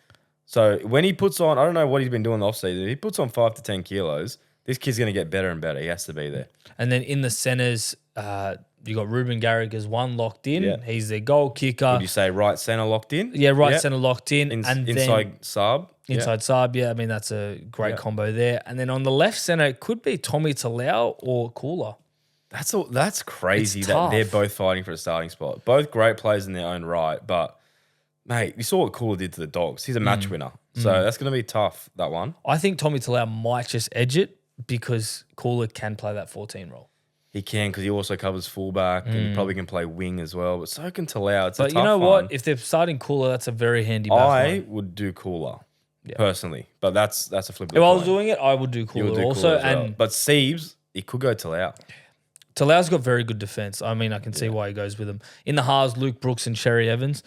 So when he puts on, I don't know what he's been doing the offseason. If he puts on 5 to 10 kilos, this kid's going to get better and better. He has to be there. And then in the centres, you got Ruben Garrick as one locked in. Yeah. He's their goal kicker. Would you say right centre locked in? Yeah, right centre locked in. And inside Saab. Inside Saab, yeah. I mean, that's a great combo there. And then on the left centre, it could be Tommy Talau or Cooler. That's crazy that they're both fighting for a starting spot. Both great players in their own right, but mate, you saw what Cooler did to the Dogs. He's a match winner. So that's going to be tough, that one. I think Tommy Talau might just edge it because Cooler can play that 14 role. He can because he also covers fullback and he probably can play wing as well. But so can Talau. It's a But tough you know one. what? If they're starting Cooler, that's a very handy back I line. would do Cooler personally, but that's a flip. If I was doing it, I would do You Cooler would do also. Cooler as well. And But Siebes, he could go Talau. Talau's got very good defense. I mean, I can see why he goes with him. In the halves, Luke Brooks and Cherry Evans.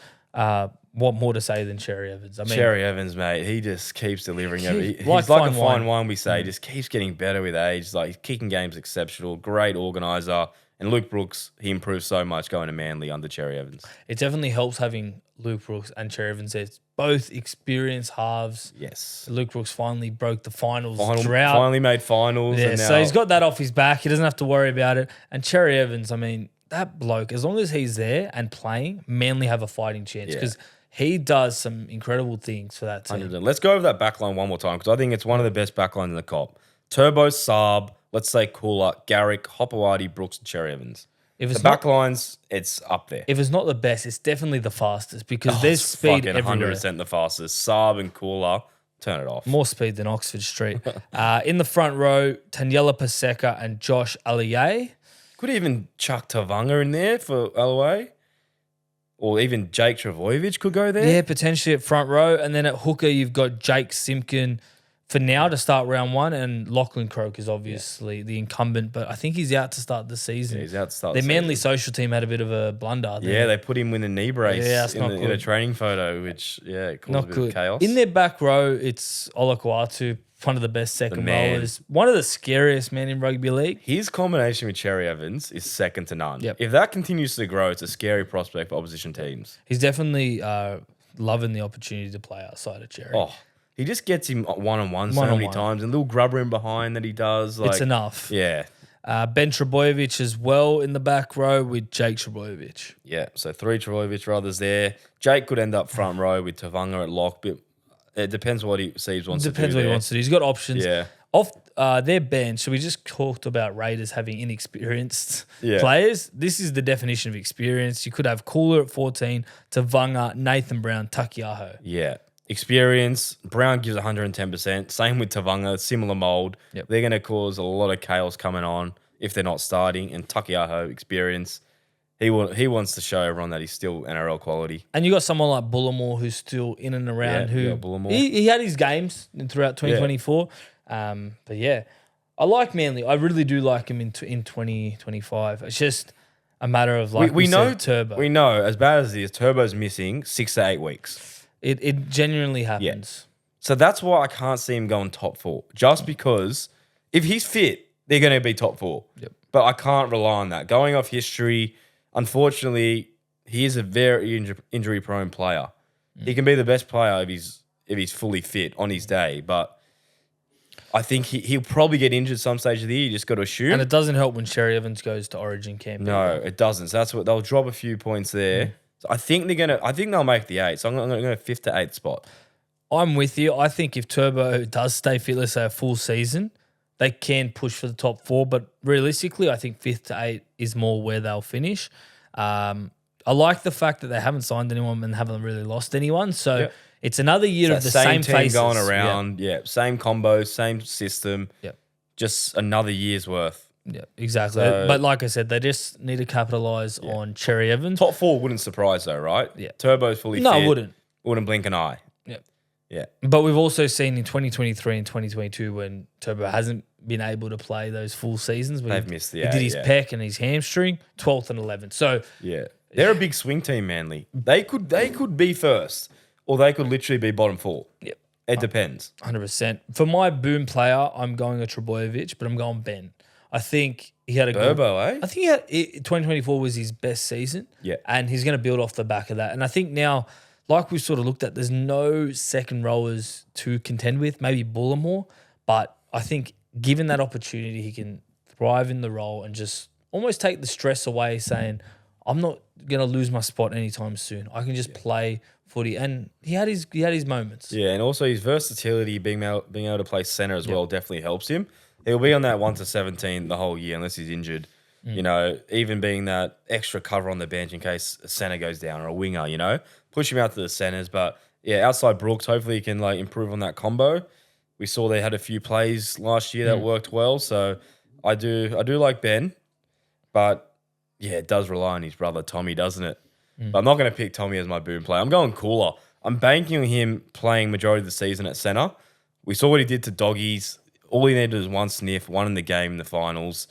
What more to say than Cherry Evans? I mean, Cherry Evans, mate, he just keeps delivering. He's like like a fine fine wine. wine, we say. Just keeps getting better with age. Like his kicking game's exceptional. Great organizer. And Luke Brooks, he improved so much going to Manly under Cherry Evans. it definitely helps having Luke Brooks and Cherry Evans there. It's both experienced halves. Yes. Luke Brooks finally broke the finals drought. Finally made finals. Yeah, and now, so he's got that off his back. He doesn't have to worry about it. And Cherry Evans, I mean, that bloke, as long as he's there and playing, Manly have a fighting chance because he does some incredible things for that team. 100%. Let's go over that back line one more time because I think it's one of the best back lines in the comp. Turbo, Saab, let's say Cooler, Garrick, Hopewadi, Brooks, and Cherry Evans. If The it's back not, lines, it's up there. if it's not the best, it's definitely the fastest because there's It's speed fucking everywhere. 100% the fastest. Saab and Cooler, turn it off. More speed than Oxford Street. In the front row, Taniela Paseka and Josh Aliye. Could even chuck Tavanga in there for LOA. Or even Jake Travojevic could go there. Yeah, potentially at front row. And then at hooker, you've got Jake Simpkin for now to start round one. And Lachlan Croke is obviously the incumbent, but I think he's out to start the season. Yeah, he's out to start Their the Manly season. social team had a bit of a blunder. Yeah, they put him with a knee brace Yeah, that's not in a good. training photo, which, it caused a Not bit good. of chaos. In their back row, it's Olakuatu, one of the best second man. rowers. One of the scariest men in rugby league. His combination with Cherry Evans is second to none. Yep. If that continues to grow, it's a scary prospect for opposition teams. He's definitely loving the opportunity to play outside of Cherry. Oh, he just gets him one-on-one so many One-on-one. times. And little grubber in behind that he does. Like, it's enough. Yeah. Ben Trebojevic as well in the back row with Jake Trebojevic. Yeah. So 3 Travojevic brothers there. Jake could end up front row with Tavanga at lock, but it depends what he sees wants Depends to do what he there. wants to do. He's got options. Yeah. Off their bench, so we just talked about Raiders having inexperienced Yeah. players. This is the definition of experience. You could have Cooler at 14, Tavanga, Nathan Brown, Takiaho. Yeah. Experience. Brown gives 110%. Same with Tavanga. Similar mold. Yep. They're going to cause a lot of chaos coming on if they're not starting. And Takiaho, experience. He wants to show everyone that he's still NRL quality. And you got someone like Bullimore who's still in and around. Yeah, you who got Bullimore. he had his games throughout 2024. But yeah, I like Manly. I really do like him in 2025. It's just a matter of like we know said, Turbo. We know as bad as it is, Turbo's missing 6 to 8 weeks. It genuinely happens. So that's why I can't see him going top 4. Just because if he's fit, they're going to be top 4. Yep. But I can't rely on that. Going off history, unfortunately, he is a very injury-prone player. He can be the best player if he's fully fit on his day, but I think he'll probably get injured some stage of the year. You just got to assume. And it doesn't help when Cherry Evans goes to Origin camp. No, it doesn't. So that's what they'll drop a few points there. So I think they'll make the 8. So I'm going to go 5th to 8th spot. I'm with you. I think if Turbo does stay fit, let's say a full season, they can push for the top 4. But realistically, I think 5th to 8th is more where they'll finish. I like the fact that they haven't signed anyone and haven't really lost anyone. So it's another year of the same team faces going around. Yeah, same combo, same system. Yep. Just another year's worth. Yeah, exactly. So- But like I said, they just need to capitalize on Cherry Evans. Top 4 wouldn't surprise though, right? Yeah. Turbo's fully No, fit. I wouldn't. Wouldn't blink an eye. Yep. Yeah. But we've also seen in 2023 and 2022 when Turbo hasn't been able to play those full seasons. Where They've missed the he eight, did his yeah. pec and his hamstring, 12th and 11th. So Yeah. They're a big swing team, Manly. They could be first, or they could literally be bottom 4. Yep. It depends. 100%. For my boom player, I'm going a Trebojevic, but I'm going Ben. I think he had a good. Burbo, eh? I think 2024 was his best season. Yeah. And he's going to build off the back of that. And I think now, like we sort of looked at, there's no second rowers to contend with, maybe Bullimore. But I think given that opportunity, he can thrive in the role and just almost take the stress away, saying, I'm not going to lose my spot anytime soon. I can just play footy. And he had his moments. Yeah, and also his versatility, being able to play center as well, definitely helps him. He'll be on that 1 to 17 the whole year unless he's injured. You know, even being that extra cover on the bench in case a center goes down or a winger, push him out to the centers. But outside Brooks, hopefully he can like improve on that combo. We saw they had a few plays last year that worked well. So I do like Ben, but yeah, it does rely on his brother Tommy, doesn't it? But I'm not going to pick Tommy as my boom player. I'm going Cooler. I'm banking on him playing majority of the season at center. We saw what he did to doggies. All he needed was one sniff, one in the game in the finals.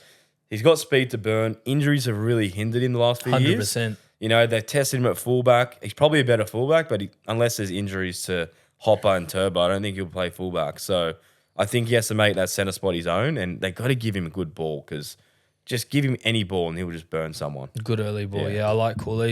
He's got speed to burn. Injuries have really hindered him the last few years. 100%. You know, they've tested him at fullback. He's probably a better fullback, but unless there's injuries to Hopper and Turbo, I don't think he'll play fullback. So I think he has to make that center spot his own, and they got to give him a good ball because just give him any ball and he'll just burn someone. Good early ball. Yeah, I like Cooler.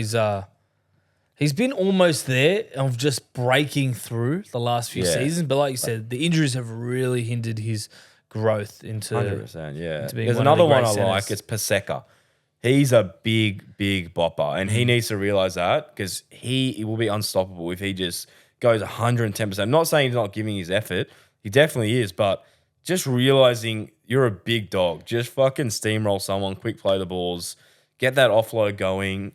He's been almost there of just breaking through the last few seasons. But like you said, the injuries have really hindered his growth into 100%, yeah. into being There's one of the another one great I centers. like. It's Paseka. He's a big, big bopper, and he needs to realize that because he will be unstoppable if he just goes 110%. I'm not saying he's not giving his effort. He definitely is, but just realizing you're a big dog. Just fucking steamroll someone, quick play the balls, get that offload going.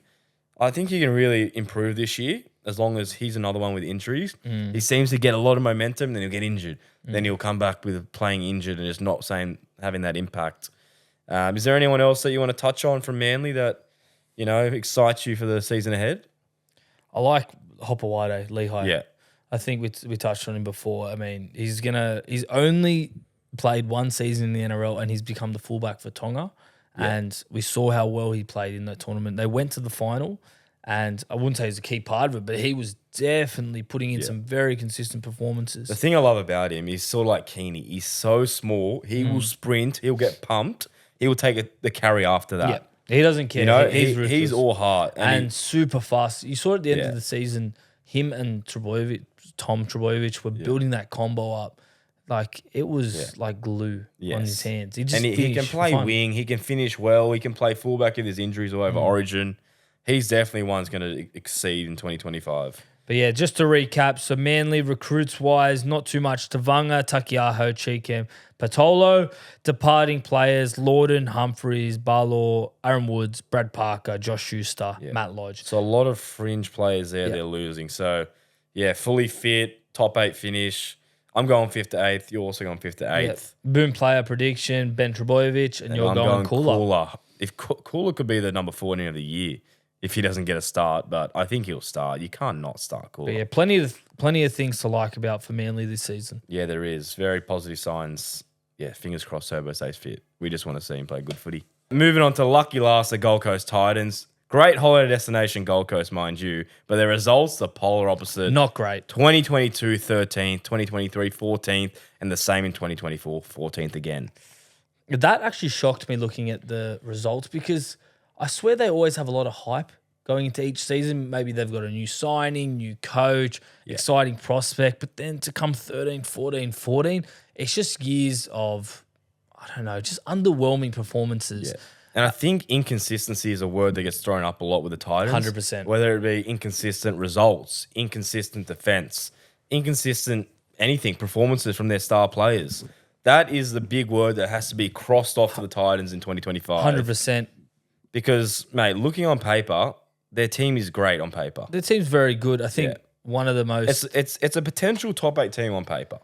I think he can really improve this year as long as he's another one with injuries. He seems to get a lot of momentum, then he'll get injured. Then he'll come back with playing injured and just not having that impact. Is there anyone else that you want to touch on from Manly that, you know, excites you for the season ahead? I like Hopawade, Lehigh. Yeah. I think we touched on him before. I mean, he's only played one season in the NRL and he's become the fullback for Tonga. Yeah. And we saw how well he played in that tournament. They went to the final, and I wouldn't say he's a key part of it, but he was definitely putting in some very consistent performances. The thing I love about him is sort of like Keeney. He's so small. He will sprint. He'll get pumped. He will take the carry after that. Yeah, he doesn't care. You know, he's all heart. And super fast. You saw at the end of the season, him and Tom Trebojevic were building that combo up. Like, it was like glue on his hands. He can play wing. He can finish well. He can play fullback if there's injuries all over Origin. He's definitely one that's going to exceed in 2025. But yeah, just to recap, so Manly recruits-wise, not too much. Tavanga, Takiaho, Cheekham, Patolo. Departing players, Lorden, Humphreys, Barlaw, Aaron Woods, Brad Parker, Josh Schuster, Matt Lodge. So a lot of fringe players there they're losing. So, yeah, fully fit, top 8 finish. I'm going 5th to 8th. You're also going 5th to 8th. Yep. Boom player prediction, Ben Trebojevic, and you're going Cooler. If Cooler could be the number 14 of the year if he doesn't get a start, but I think he'll start. You can't not start Cooler. But yeah, plenty of things to like about for Manly this season. Yeah, there is. Very positive signs. Yeah, fingers crossed Turbo stays fit. We just want to see him play good footy. Moving on to lucky last, the Gold Coast Titans. Great holiday destination, Gold Coast, mind you, but their results, the polar opposite. Not great. 2022, 13th, 2023, 14th, and the same in 2024, 14th again. That actually shocked me looking at the results because I swear they always have a lot of hype going into each season. Maybe they've got a new signing, new coach, exciting prospect, but then to come 13, 14, 14, it's just years of, I don't know, just underwhelming performances. Yeah. And I think inconsistency is a word that gets thrown up a lot with the Titans. 100%. Whether it be inconsistent results, inconsistent defense, inconsistent anything, performances from their star players. That is the big word that has to be crossed off for the Titans in 2025. 100%. Because, mate, looking on paper, their team is great on paper. Their team's very good. I think one of the most... It's a potential top 8 team on paper.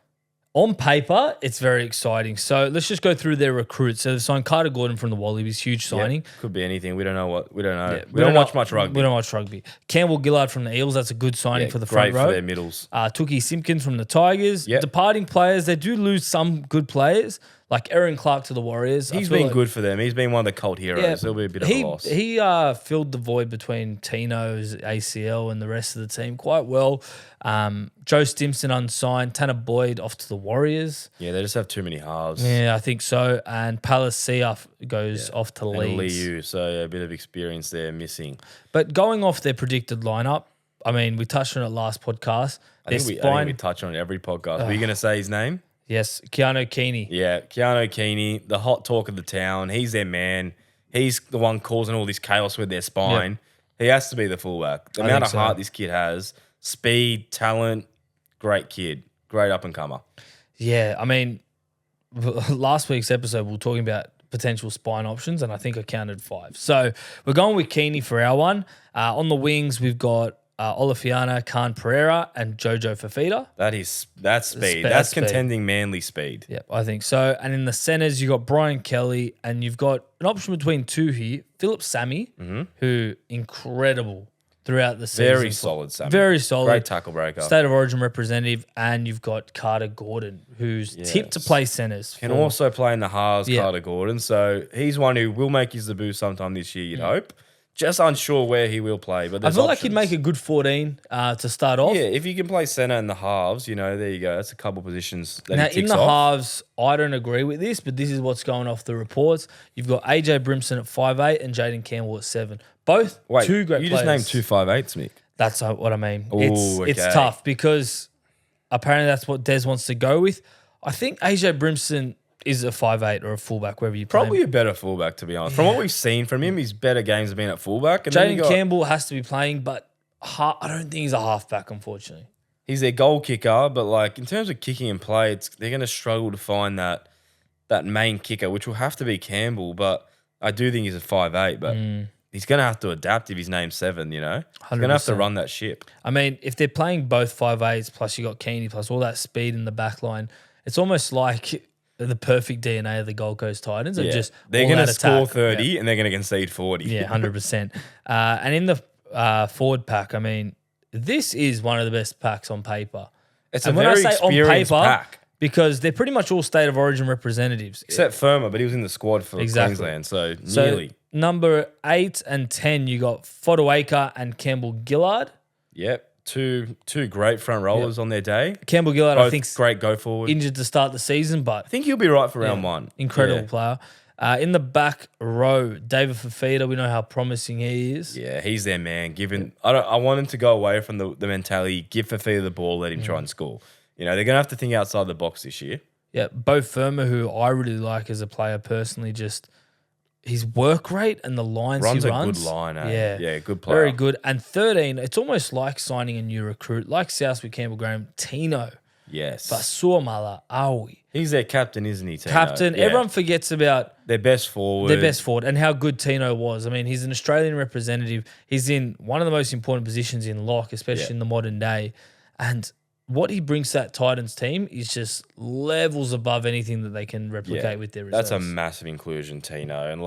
On paper, it's very exciting. So let's just go through their recruits. So they've signed Carter Gordon from the Wallabies, huge signing. Could be anything. We don't know. We don't know. We don't watch much rugby. We don't watch rugby. Campbell Gillard from the Eels, that's a good signing for the front row. Great for their middles. Tookie Simpkins from the Tigers. Departing players, they do lose some good players, like Aaron Clark to the Warriors. He's been good for them. He's been one of the cult heroes. Yeah, it'll be a bit of a loss. He filled the void between Tino's ACL and the rest of the team quite well. Joe Stimson unsigned. Tanner Boyd off to the Warriors. Yeah, they just have too many halves. Yeah, I think so. And Palacia goes off to Leeds. Liu, so a bit of experience there missing. But going off their predicted lineup, I mean, we touched on it last podcast. I think we touch on it every podcast. Were you going to say his name? Yes, Keanu Keeney. Yeah, Keanu Keeney, the hot talk of the town. He's their man. He's the one causing all this chaos with their spine. Yep. He has to be the fullback. The amount of heart this kid has, speed, talent, great kid, great up-and-comer. Yeah, I mean, last week's episode, we were talking about potential spine options, and I think I counted 5. So we're going with Keeney for our one. On the wings, we've got Olifiana, Khan Pereira, and Jojo Fafita. That's speed. That's contending Manly speed. Yep, I think so. And in the centers, you got Brian Kelly, and you've got an option between two here. Philip Sammy, who incredible throughout the season. Very solid, Sammy. Very solid. Great tackle breaker. State of Origin representative, and you've got Carter Gordon, who's tipped to play centers. Can also play in the halves, Carter Gordon. So he's one who will make his debut sometime this year, you'd hope. Just unsure where he will play, but I feel like he'd make a good 14 to start off. Yeah, if you can play centre in the halves, there you go. That's a couple positions that Now, he ticks in the off. halves, I don't agree with this, but this is what's going off the reports. You've got AJ Brimson at 5'8" and Jaden Campbell at 7. Both two great players. You just named 2 5'8s, Mick. That's what I mean. Ooh, It's okay. tough because apparently that's what Des wants to go with. I think AJ Brimson is a 5'8" or a fullback, wherever you play Probably him. a better fullback, to be honest. From what we've seen from him, his better games have been at fullback. And Jaden Campbell has to be playing, but I don't think he's a halfback, unfortunately. he's their goal kicker, but like in terms of kicking and play, they're going to struggle to find that main kicker, which will have to be Campbell. But I do think he's a 5'8", but he's going to have to adapt if his name's 7, He's going to have to run that ship. I mean, if they're playing both 5'8s, plus you got Keeney, plus all that speed in the back line, it's almost like the perfect DNA of the Gold Coast Titans. Yeah. Just They're going to score attack. 30 and they're going to concede 40. Yeah, 100%. And in the forward pack, I mean, this is one of the best packs on paper. It's And a when I very say on experienced paper, pack. because they're pretty much all State of Origin representatives. Except Firma, but he was in the squad for Queensland, so nearly. Number 8 and 10, you got Fodawaker and Campbell Gillard. Yep, two great front rollers on their day. Campbell Gillard, Both I think, great go forward. injured to start the season, but I think he'll be right for round one. incredible player. In the back row, David Fafita, we know how promising he is. Yeah, he's their man. I want him to go away from the mentality, give Fafita the ball, let him try and score. They're going to have to think outside the box this year. Yeah, Bo Firma, who I really like as a player personally, just his work rate and the lines he runs. A good line, eh? Yeah, good player. Very good. And 13, it's almost like signing a new recruit, like Southwick Campbell Graham, Tino. Yes. Fasuamala Awi. He's their captain, isn't he, Tino? Captain. Yeah. Everyone forgets about their best forward. And how good Tino was. I mean, he's an Australian representative. He's in one of the most important positions in lock, especially in the modern day. And what he brings to that Titans team is just levels above anything that they can replicate with their reserves. That's a massive inclusion, Tino. And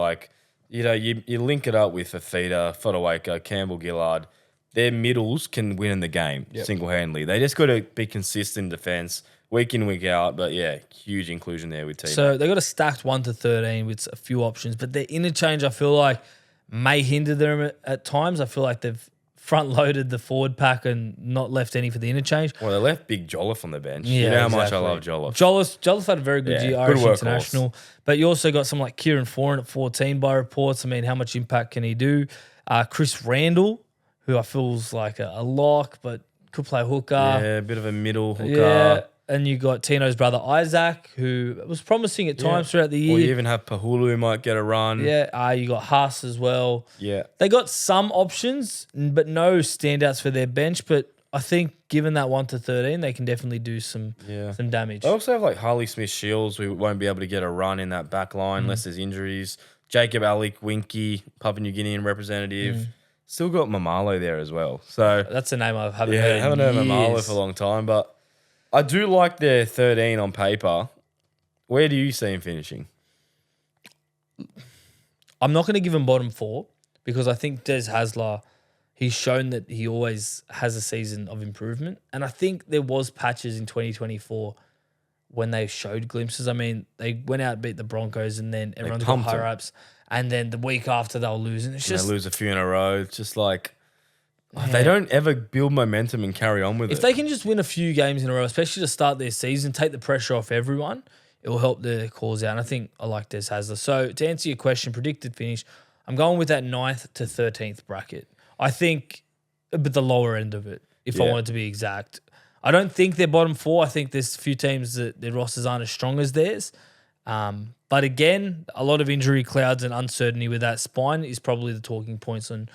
you link it up with Fafita, Fodawaker, Campbell Gillard. Their middles can win in the game single-handedly. They just got to be consistent in defense, week in, week out. But huge inclusion there with Tino. So they got a stacked 1 to 13 with a few options, but their interchange, I feel like, may hinder them at times. I feel like they've front-loaded the forward pack and not left any for the interchange. Well, they left Big Jolliffe on the bench. Yeah, you know how much I love Jolliffe. Jolliffe had a very good year, Irish international. But you also got someone like Kieran Foran at 14 by reports. I mean, how much impact can he do? Chris Randall, who I feels like a lock, but could play hooker. Yeah, a bit of a middle hooker. Yeah. And you got Tino's brother Isaac, who was promising at times throughout the year. Or you even have Pahulu who might get a run. Yeah, you got Haas as well. Yeah. They got some options, but no standouts for their bench. But I think given that 1 to 13, they can definitely do some damage. They also have like Harley Smith-Shields who won't be able to get a run in that back line unless there's injuries. Jacob Alick, Winky, Papua New Guinean representative. Still got Mamalo there as well. So that's a name I haven't heard. I haven't heard of Mamalo for a long time, but I do like their 13 on paper. Where do you see him finishing? I'm not going to give him bottom 4 because I think Des Hasler, he's shown that he always has a season of improvement. And I think there was patches in 2024 when they showed glimpses. I mean, they went out and beat the Broncos and then everyone's got higher ups. And then the week after they'll lose. And they lose a few in a row. It's just like they don't ever build momentum and carry on with it. If they can just win a few games in a row, especially to start their season, take the pressure off everyone, it will help their cause out. And I think I like Des Hasler. So to answer your question, predicted finish, I'm going with that 9th to 13th bracket. I think, but the lower end of it, if I wanted to be exact. I don't think they're bottom 4. I think there's a few teams that their rosters aren't as strong as theirs. But again, a lot of injury clouds and uncertainty with that spine is probably the talking points on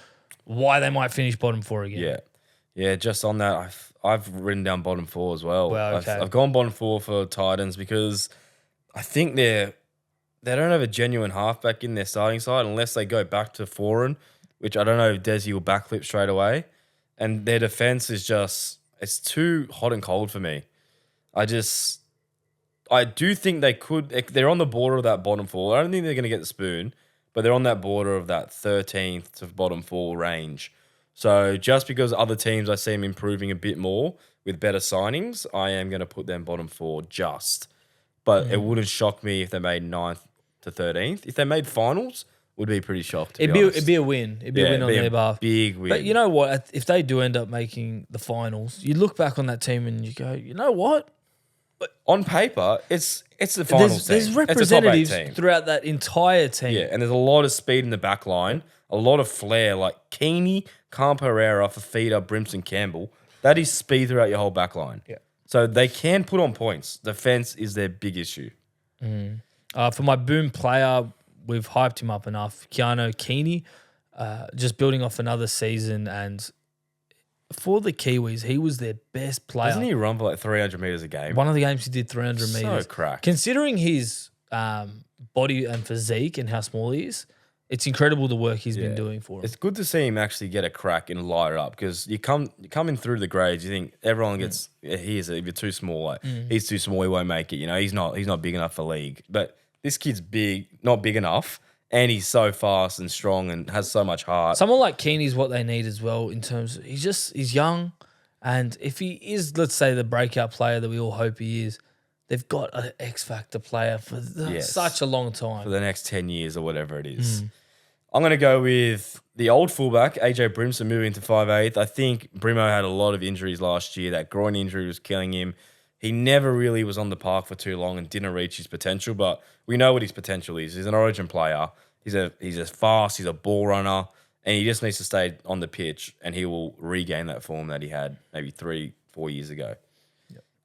why they might finish bottom 4 again. Yeah. Just on that, I've written down bottom 4 as well. Well, okay. I've gone bottom 4 for Titans because I think they don't have a genuine halfback in their starting side unless they go back to Foran, which I don't know if Desi will backflip straight away. and their defense is it's too hot and cold for me. I do think they could. They're on the border of that bottom four. I don't think they're going to get the spoon, but they're on that border of that 13th to bottom four range. So just because other teams I see them improving a bit more with better signings, I am going to put them bottom four just. But it wouldn't shock me if they made 9th to 13th. If they made finals, would be pretty shocked. It'd be a win. It'd be a win on their behalf. Big win. But you know what? If they do end up making the finals, you look back on that team and you go, you know what? On paper, it's the finals team. There's It's a top 8 representatives team. throughout that entire team. Yeah, and there's a lot of speed in the back line, a lot of flair, like Keeney, Camperera, Fafita, Brimson, Campbell. That is speed throughout your whole back line. Yeah. So they can put on points. Defense is their big issue. For my boom player, we've hyped him up enough. Keanu Keeney, just building off another season, and for the Kiwis, he was their best player. Doesn't he run for like 300 meters a game? One of the games he did 300 meters. So cracked. Considering his body and physique and how small he is, it's incredible the work he's been doing for him. It's good to see him actually get a crack and light it up, because you're coming through the grades, you think everyone gets if you're too small, like he's too small, he won't make it. You know, he's not big enough for league. But this kid's not big enough, and he's so fast and strong and has so much heart. Someone like Keeney is what they need as well in terms of he's young, and if he is, let's say, the breakout player that we all hope he is, they've got an X factor player for such a long time. For the next 10 years or whatever it is. I'm going to go with the old fullback, AJ Brimson, moving to 5'8". I think Brimo had a lot of injuries last year. That groin injury was killing him. He never really was on the park for too long and didn't reach his potential, but we know what his potential is. He's an origin player. He's just fast. He's a ball runner, and he just needs to stay on the pitch, and he will regain that form that he had maybe 3-4 years ago.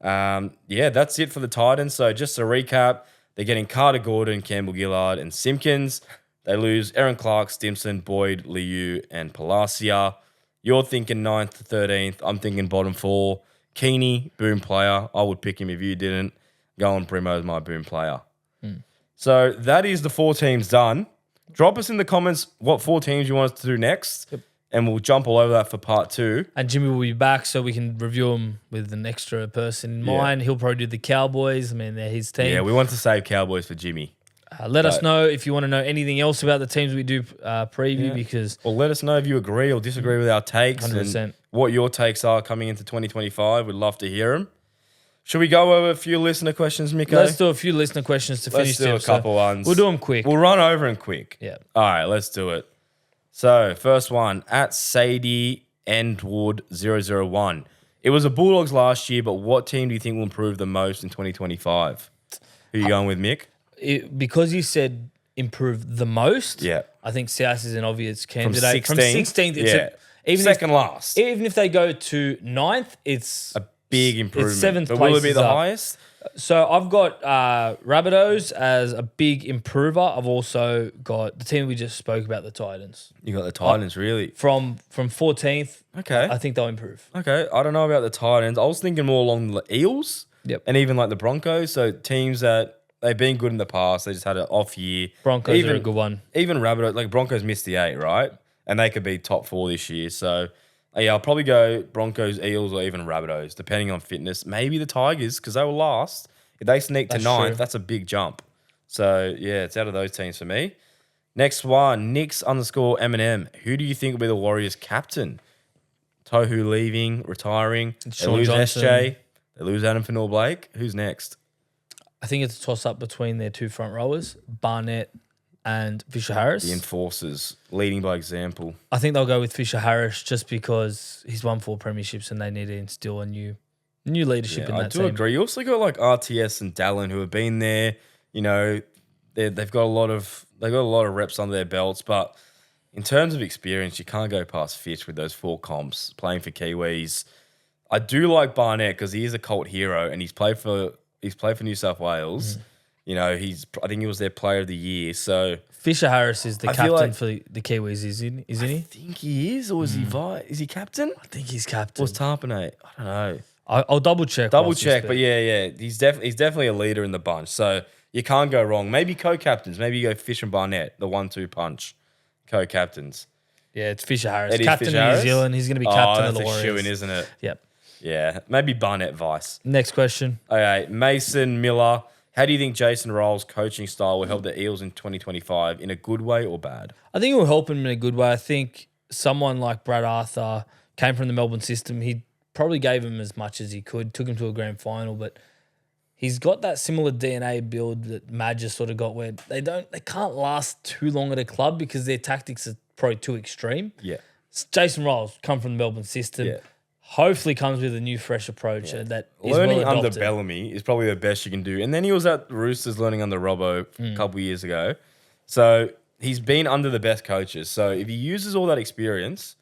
That's it for the Titans. So just to recap, they're getting Carter Gordon, Campbell Gillard, and Simpkins. They lose Aaron Clark, Stimson, Boyd, Liu, and Palacia. You're thinking 9th to 13th. I'm thinking bottom four. Keeney, boom player. I would pick him if you didn't. Go on, Brimo as my boom player. So that is the 4 teams done. Drop us in the comments what 4 teams you want us to do next, and we'll jump all over that for part 2. And Jimmy will be back so we can review them with an extra person in mind. He'll probably do the Cowboys. I mean, they're his team. Yeah, we want to save Cowboys for Jimmy. Let us know if you want to know anything else about the teams we do preview, because... Or let us know if you agree or disagree with our takes 100%. and what your takes are coming into 2025. We'd love to hear them. Should we go over a few listener questions, Miko? Let's do a few listener questions to finish. Let's do a couple ones. We'll do them quick. We'll run over them quick. Yeah. All right, let's do it. So, first one, at Sadie Endwood 001. It was the Bulldogs last year, but what team do you think will improve the most in 2025? Who are you going with, Mick? Because you said improve the most, Yeah. I think South is an obvious candidate. From 16th, it's second last. Even if they go to 9th, it's A big improvement. It's 7th but will it place be is the up. highest? So I've got Rabbitohs as a big improver. I've also got the team we just spoke about, the Titans. You got the Titans, really? From 14th, Okay. I think they'll improve. Okay, I don't know about the Titans. I was thinking more along the Eels. Yep. And even like the Broncos. So teams that they've been good in the past. They just had an off year. Broncos are a good one. Even Rabbitohs, like Broncos missed the 8, right? And they could be top 4 this year. So I'll probably go Broncos, Eels, or even Rabbitohs, depending on fitness. Maybe the Tigers, because they were last. If they sneak to 9th, that's a big jump. So yeah, it's out of those teams for me. Next one, Nix_M&M. Who do you think will be the Warriors' captain? Tohu leaving, retiring. They Sean lose Johnson. SJ. They lose Adam Fanor-Blake. Who's next? I think it's a toss-up between their 2 front rowers, Barnett and Fisher Harris. The enforcers, leading by example. I think they'll go with Fisher Harris just because he's won 4 premierships and they need to instill a new leadership in that team. I do agree. You also got like RTS and Dallin who have been there. You know, they've got a lot of reps under their belts, but in terms of experience, you can't go past Fitch with those 4 comps playing for Kiwis. I do like Barnett because he is a cult hero and he's played for New South Wales. You know, I think he was their player of the year. So Fisher Harris is the I feel captain like- for the Kiwis, isn't I he? think he is, or is he is he captain? I think he's Or captain. was Tarpanate? I don't know. I'll double check. Double whilst you check, speak. but yeah, he's definitely a leader in the bunch. So you can't go wrong. Maybe co-captains. Maybe you go Fish and Barnett, the 1-2 punch, co-captains. Yeah, it's Fisher Harris. It is Captain Fisher of New Harris? Zealand. He's going to be captain of the that's a Warriors. shoo-in, isn't it? Yep. Yeah, maybe Barnett Vice. Next question. Okay, Mason Miller. How do you think Jason Rolls' coaching style will help the Eels in 2025 in a good way or bad? I think it will help him in a good way. I think someone like Brad Arthur came from the Melbourne system. He probably gave him as much as he could, took him to a grand final, but he's got that similar DNA build that Madge has sort of got where they can't last too long at a club because their tactics are probably too extreme. Yeah. Jason Rolls come from the Melbourne system. Yeah. Hopefully comes with a new fresh approach that is Learning well under adopted. Bellamy is probably the best you can do. And then he was at the Roosters learning under Robbo a couple of years ago. So he's been under the best coaches. So if he uses all that experience,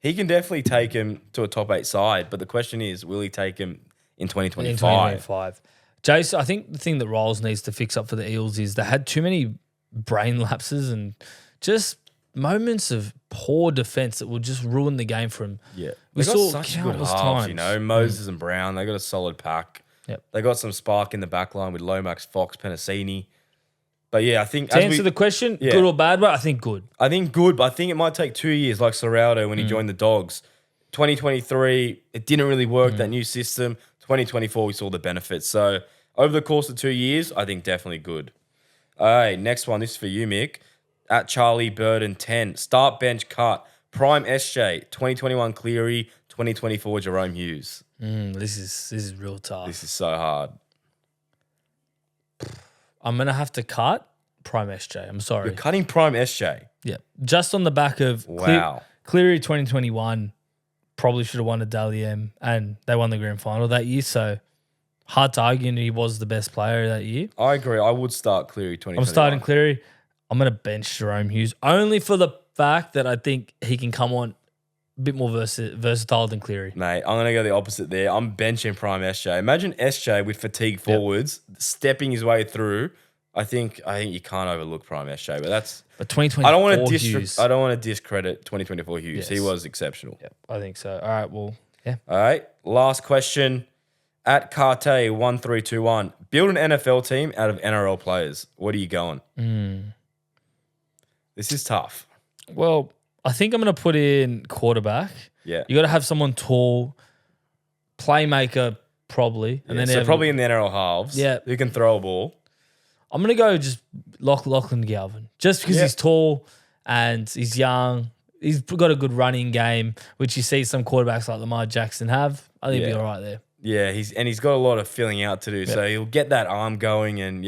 he can definitely take him to a top 8 side. But the question is, will he take him in 2025? In 2025. Jason, I think the thing that Rolls needs to fix up for the Eels is they had too many brain lapses and just moments of poor defense that will just ruin the game for him. Yeah. We They got saw such good countless halves, times. you know. Moses and Brown, they got a solid pack. Yep. They got some spark in the back line with Lomax, Fox, Penasini. But yeah, I think To answer the question, good or bad, but I think good. I think good, but I think it might take 2 years like Serraldo when he joined the Dogs. 2023, it didn't really work, that new system. 2024, we saw the benefits. So over the course of 2 years, I think definitely good. All right, next one. This is for you, Mick. At Charlie Burden 10. Start, bench, cut. Prime SJ. 2021 Cleary. 2024 Jerome Hughes. This is real tough. This is so hard. I'm going to have to cut Prime SJ. I'm sorry. You're cutting Prime SJ. Yeah. Just on the back of Wow. Cleary 2021 probably should have won a Dally M and they won the grand final that year. So hard to argue he was the best player that year. I agree. I would start Cleary 2021. I'm starting Cleary. I'm going to bench Jerome Hughes only for the fact that I think he can come on a bit more versatile than Cleary. Mate, I'm going to go the opposite there. I'm benching Prime SJ. Imagine SJ with fatigue forwards, stepping his way through. I think you can't overlook Prime SJ, but that's... But 2024 I don't want to Hughes. discredit 2024 Hughes. Yes. He was exceptional. Yeah, I think so. All right, well, yeah. All right, last question. At Carte 1321, build an NFL team out of NRL players. What are you going? This is tough. Well, I think I'm going to put in quarterback. Yeah. You got to have someone tall, playmaker probably, and then so have- probably in the NRL halves. Yeah. Who can throw a ball. I'm going to go just Lachlan Galvin, just because he's tall and he's young. He's got a good running game, which you see some quarterbacks like Lamar Jackson have. I think he'll be all right there. Yeah, he's got a lot of filling out to do. So he'll get that arm going, and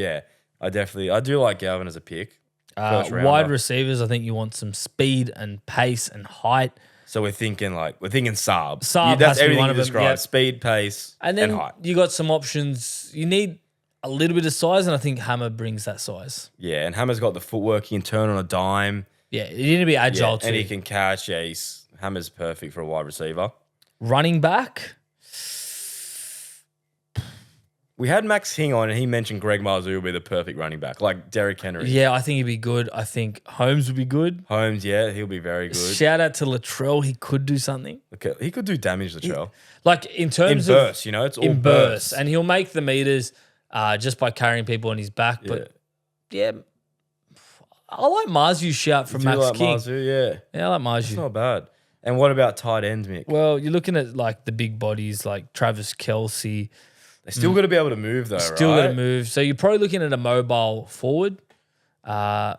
I do like Galvin as a pick. First rounder. Wide receivers, I think you want some speed and pace and height. So we're thinking Saab. Saab That's has to be everything one you of them, described. yep. Speed, pace, And then height. you got some options. You need a little bit of size, and I think Hammer brings that size. Yeah, and Hammer's got the footwork. He can turn on a dime. Yeah, you need to be agile too. And he can catch. Yeah, Hammer's perfect for a wide receiver. Running back. We had Max Hing on, and he mentioned Greg Marzoo would be the perfect running back, like Derrick Henry. Yeah, I think he'd be good. I think Holmes would be good. Holmes, he'll be very good. Shout out to Latrell. He could do something. Okay, he could do damage, Latrell. Like in In terms bursts, of it's all in bursts. bursts, and he'll make the meters just by carrying people on his back. But yeah, I like Marzu's shout from Do you Max like King. Marzoo? Yeah, Yeah, I like it's Marzu. not bad. And what about tight ends, Mick? Well, you're looking at like the big bodies like Travis Kelce. They still got to be able to move, though, Still right? got to move. So you're probably looking at a mobile forward. I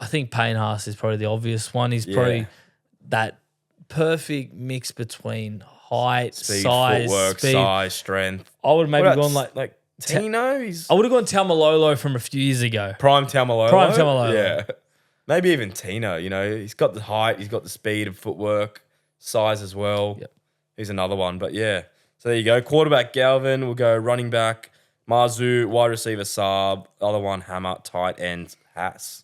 think Payne Haas is probably the obvious one. He's probably that perfect mix between height, Speed, size, footwork, speed. size, strength. I would have maybe What about gone like Tino. He's I would have gone Taumalolo from a few years ago. prime Taumalolo. Prime Taumalolo. Yeah, maybe even Tino. He's got the height, he's got the speed and footwork, size as well. Yep. He's another one, but yeah. So there you go. Quarterback Galvin. We'll go running back Marzu, wide receiver Saab, other one Hammer, tight end Haas.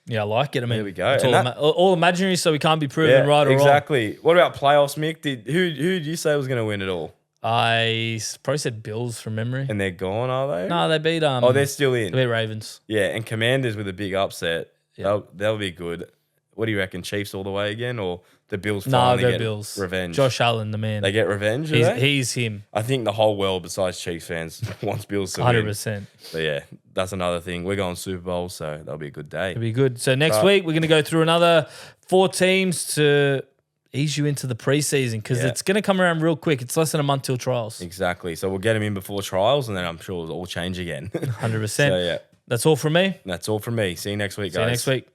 Yeah, I like it. I mean, There we go. It's And all imaginary, so we can't be proven right or wrong. exactly. What about playoffs, Mick? Who did you say was going to win it all? I probably said Bills from memory. And they're gone, are they? No, they beat Oh, they're still in. they beat Ravens. Yeah, and Commanders with a big upset. Yeah. They'll be good. What do you reckon? Chiefs all the way again, or the Bills No, finally go get Bills. revenge? Josh Allen, the man. They get revenge, do they? He's him. I think the whole world besides Chiefs fans wants Bills to win. 100%. But yeah, that's another thing. We're going Super Bowl, so that'll be a good day. It'll be good. So next week, we're going to go through another 4 teams to ease you into the preseason because it's going to come around real quick. It's less than a month till trials. Exactly. So we'll get them in before trials, and then I'm sure it'll all change again. 100%. So yeah, That's all from me. that's all from me. See you next week, guys. See you next week.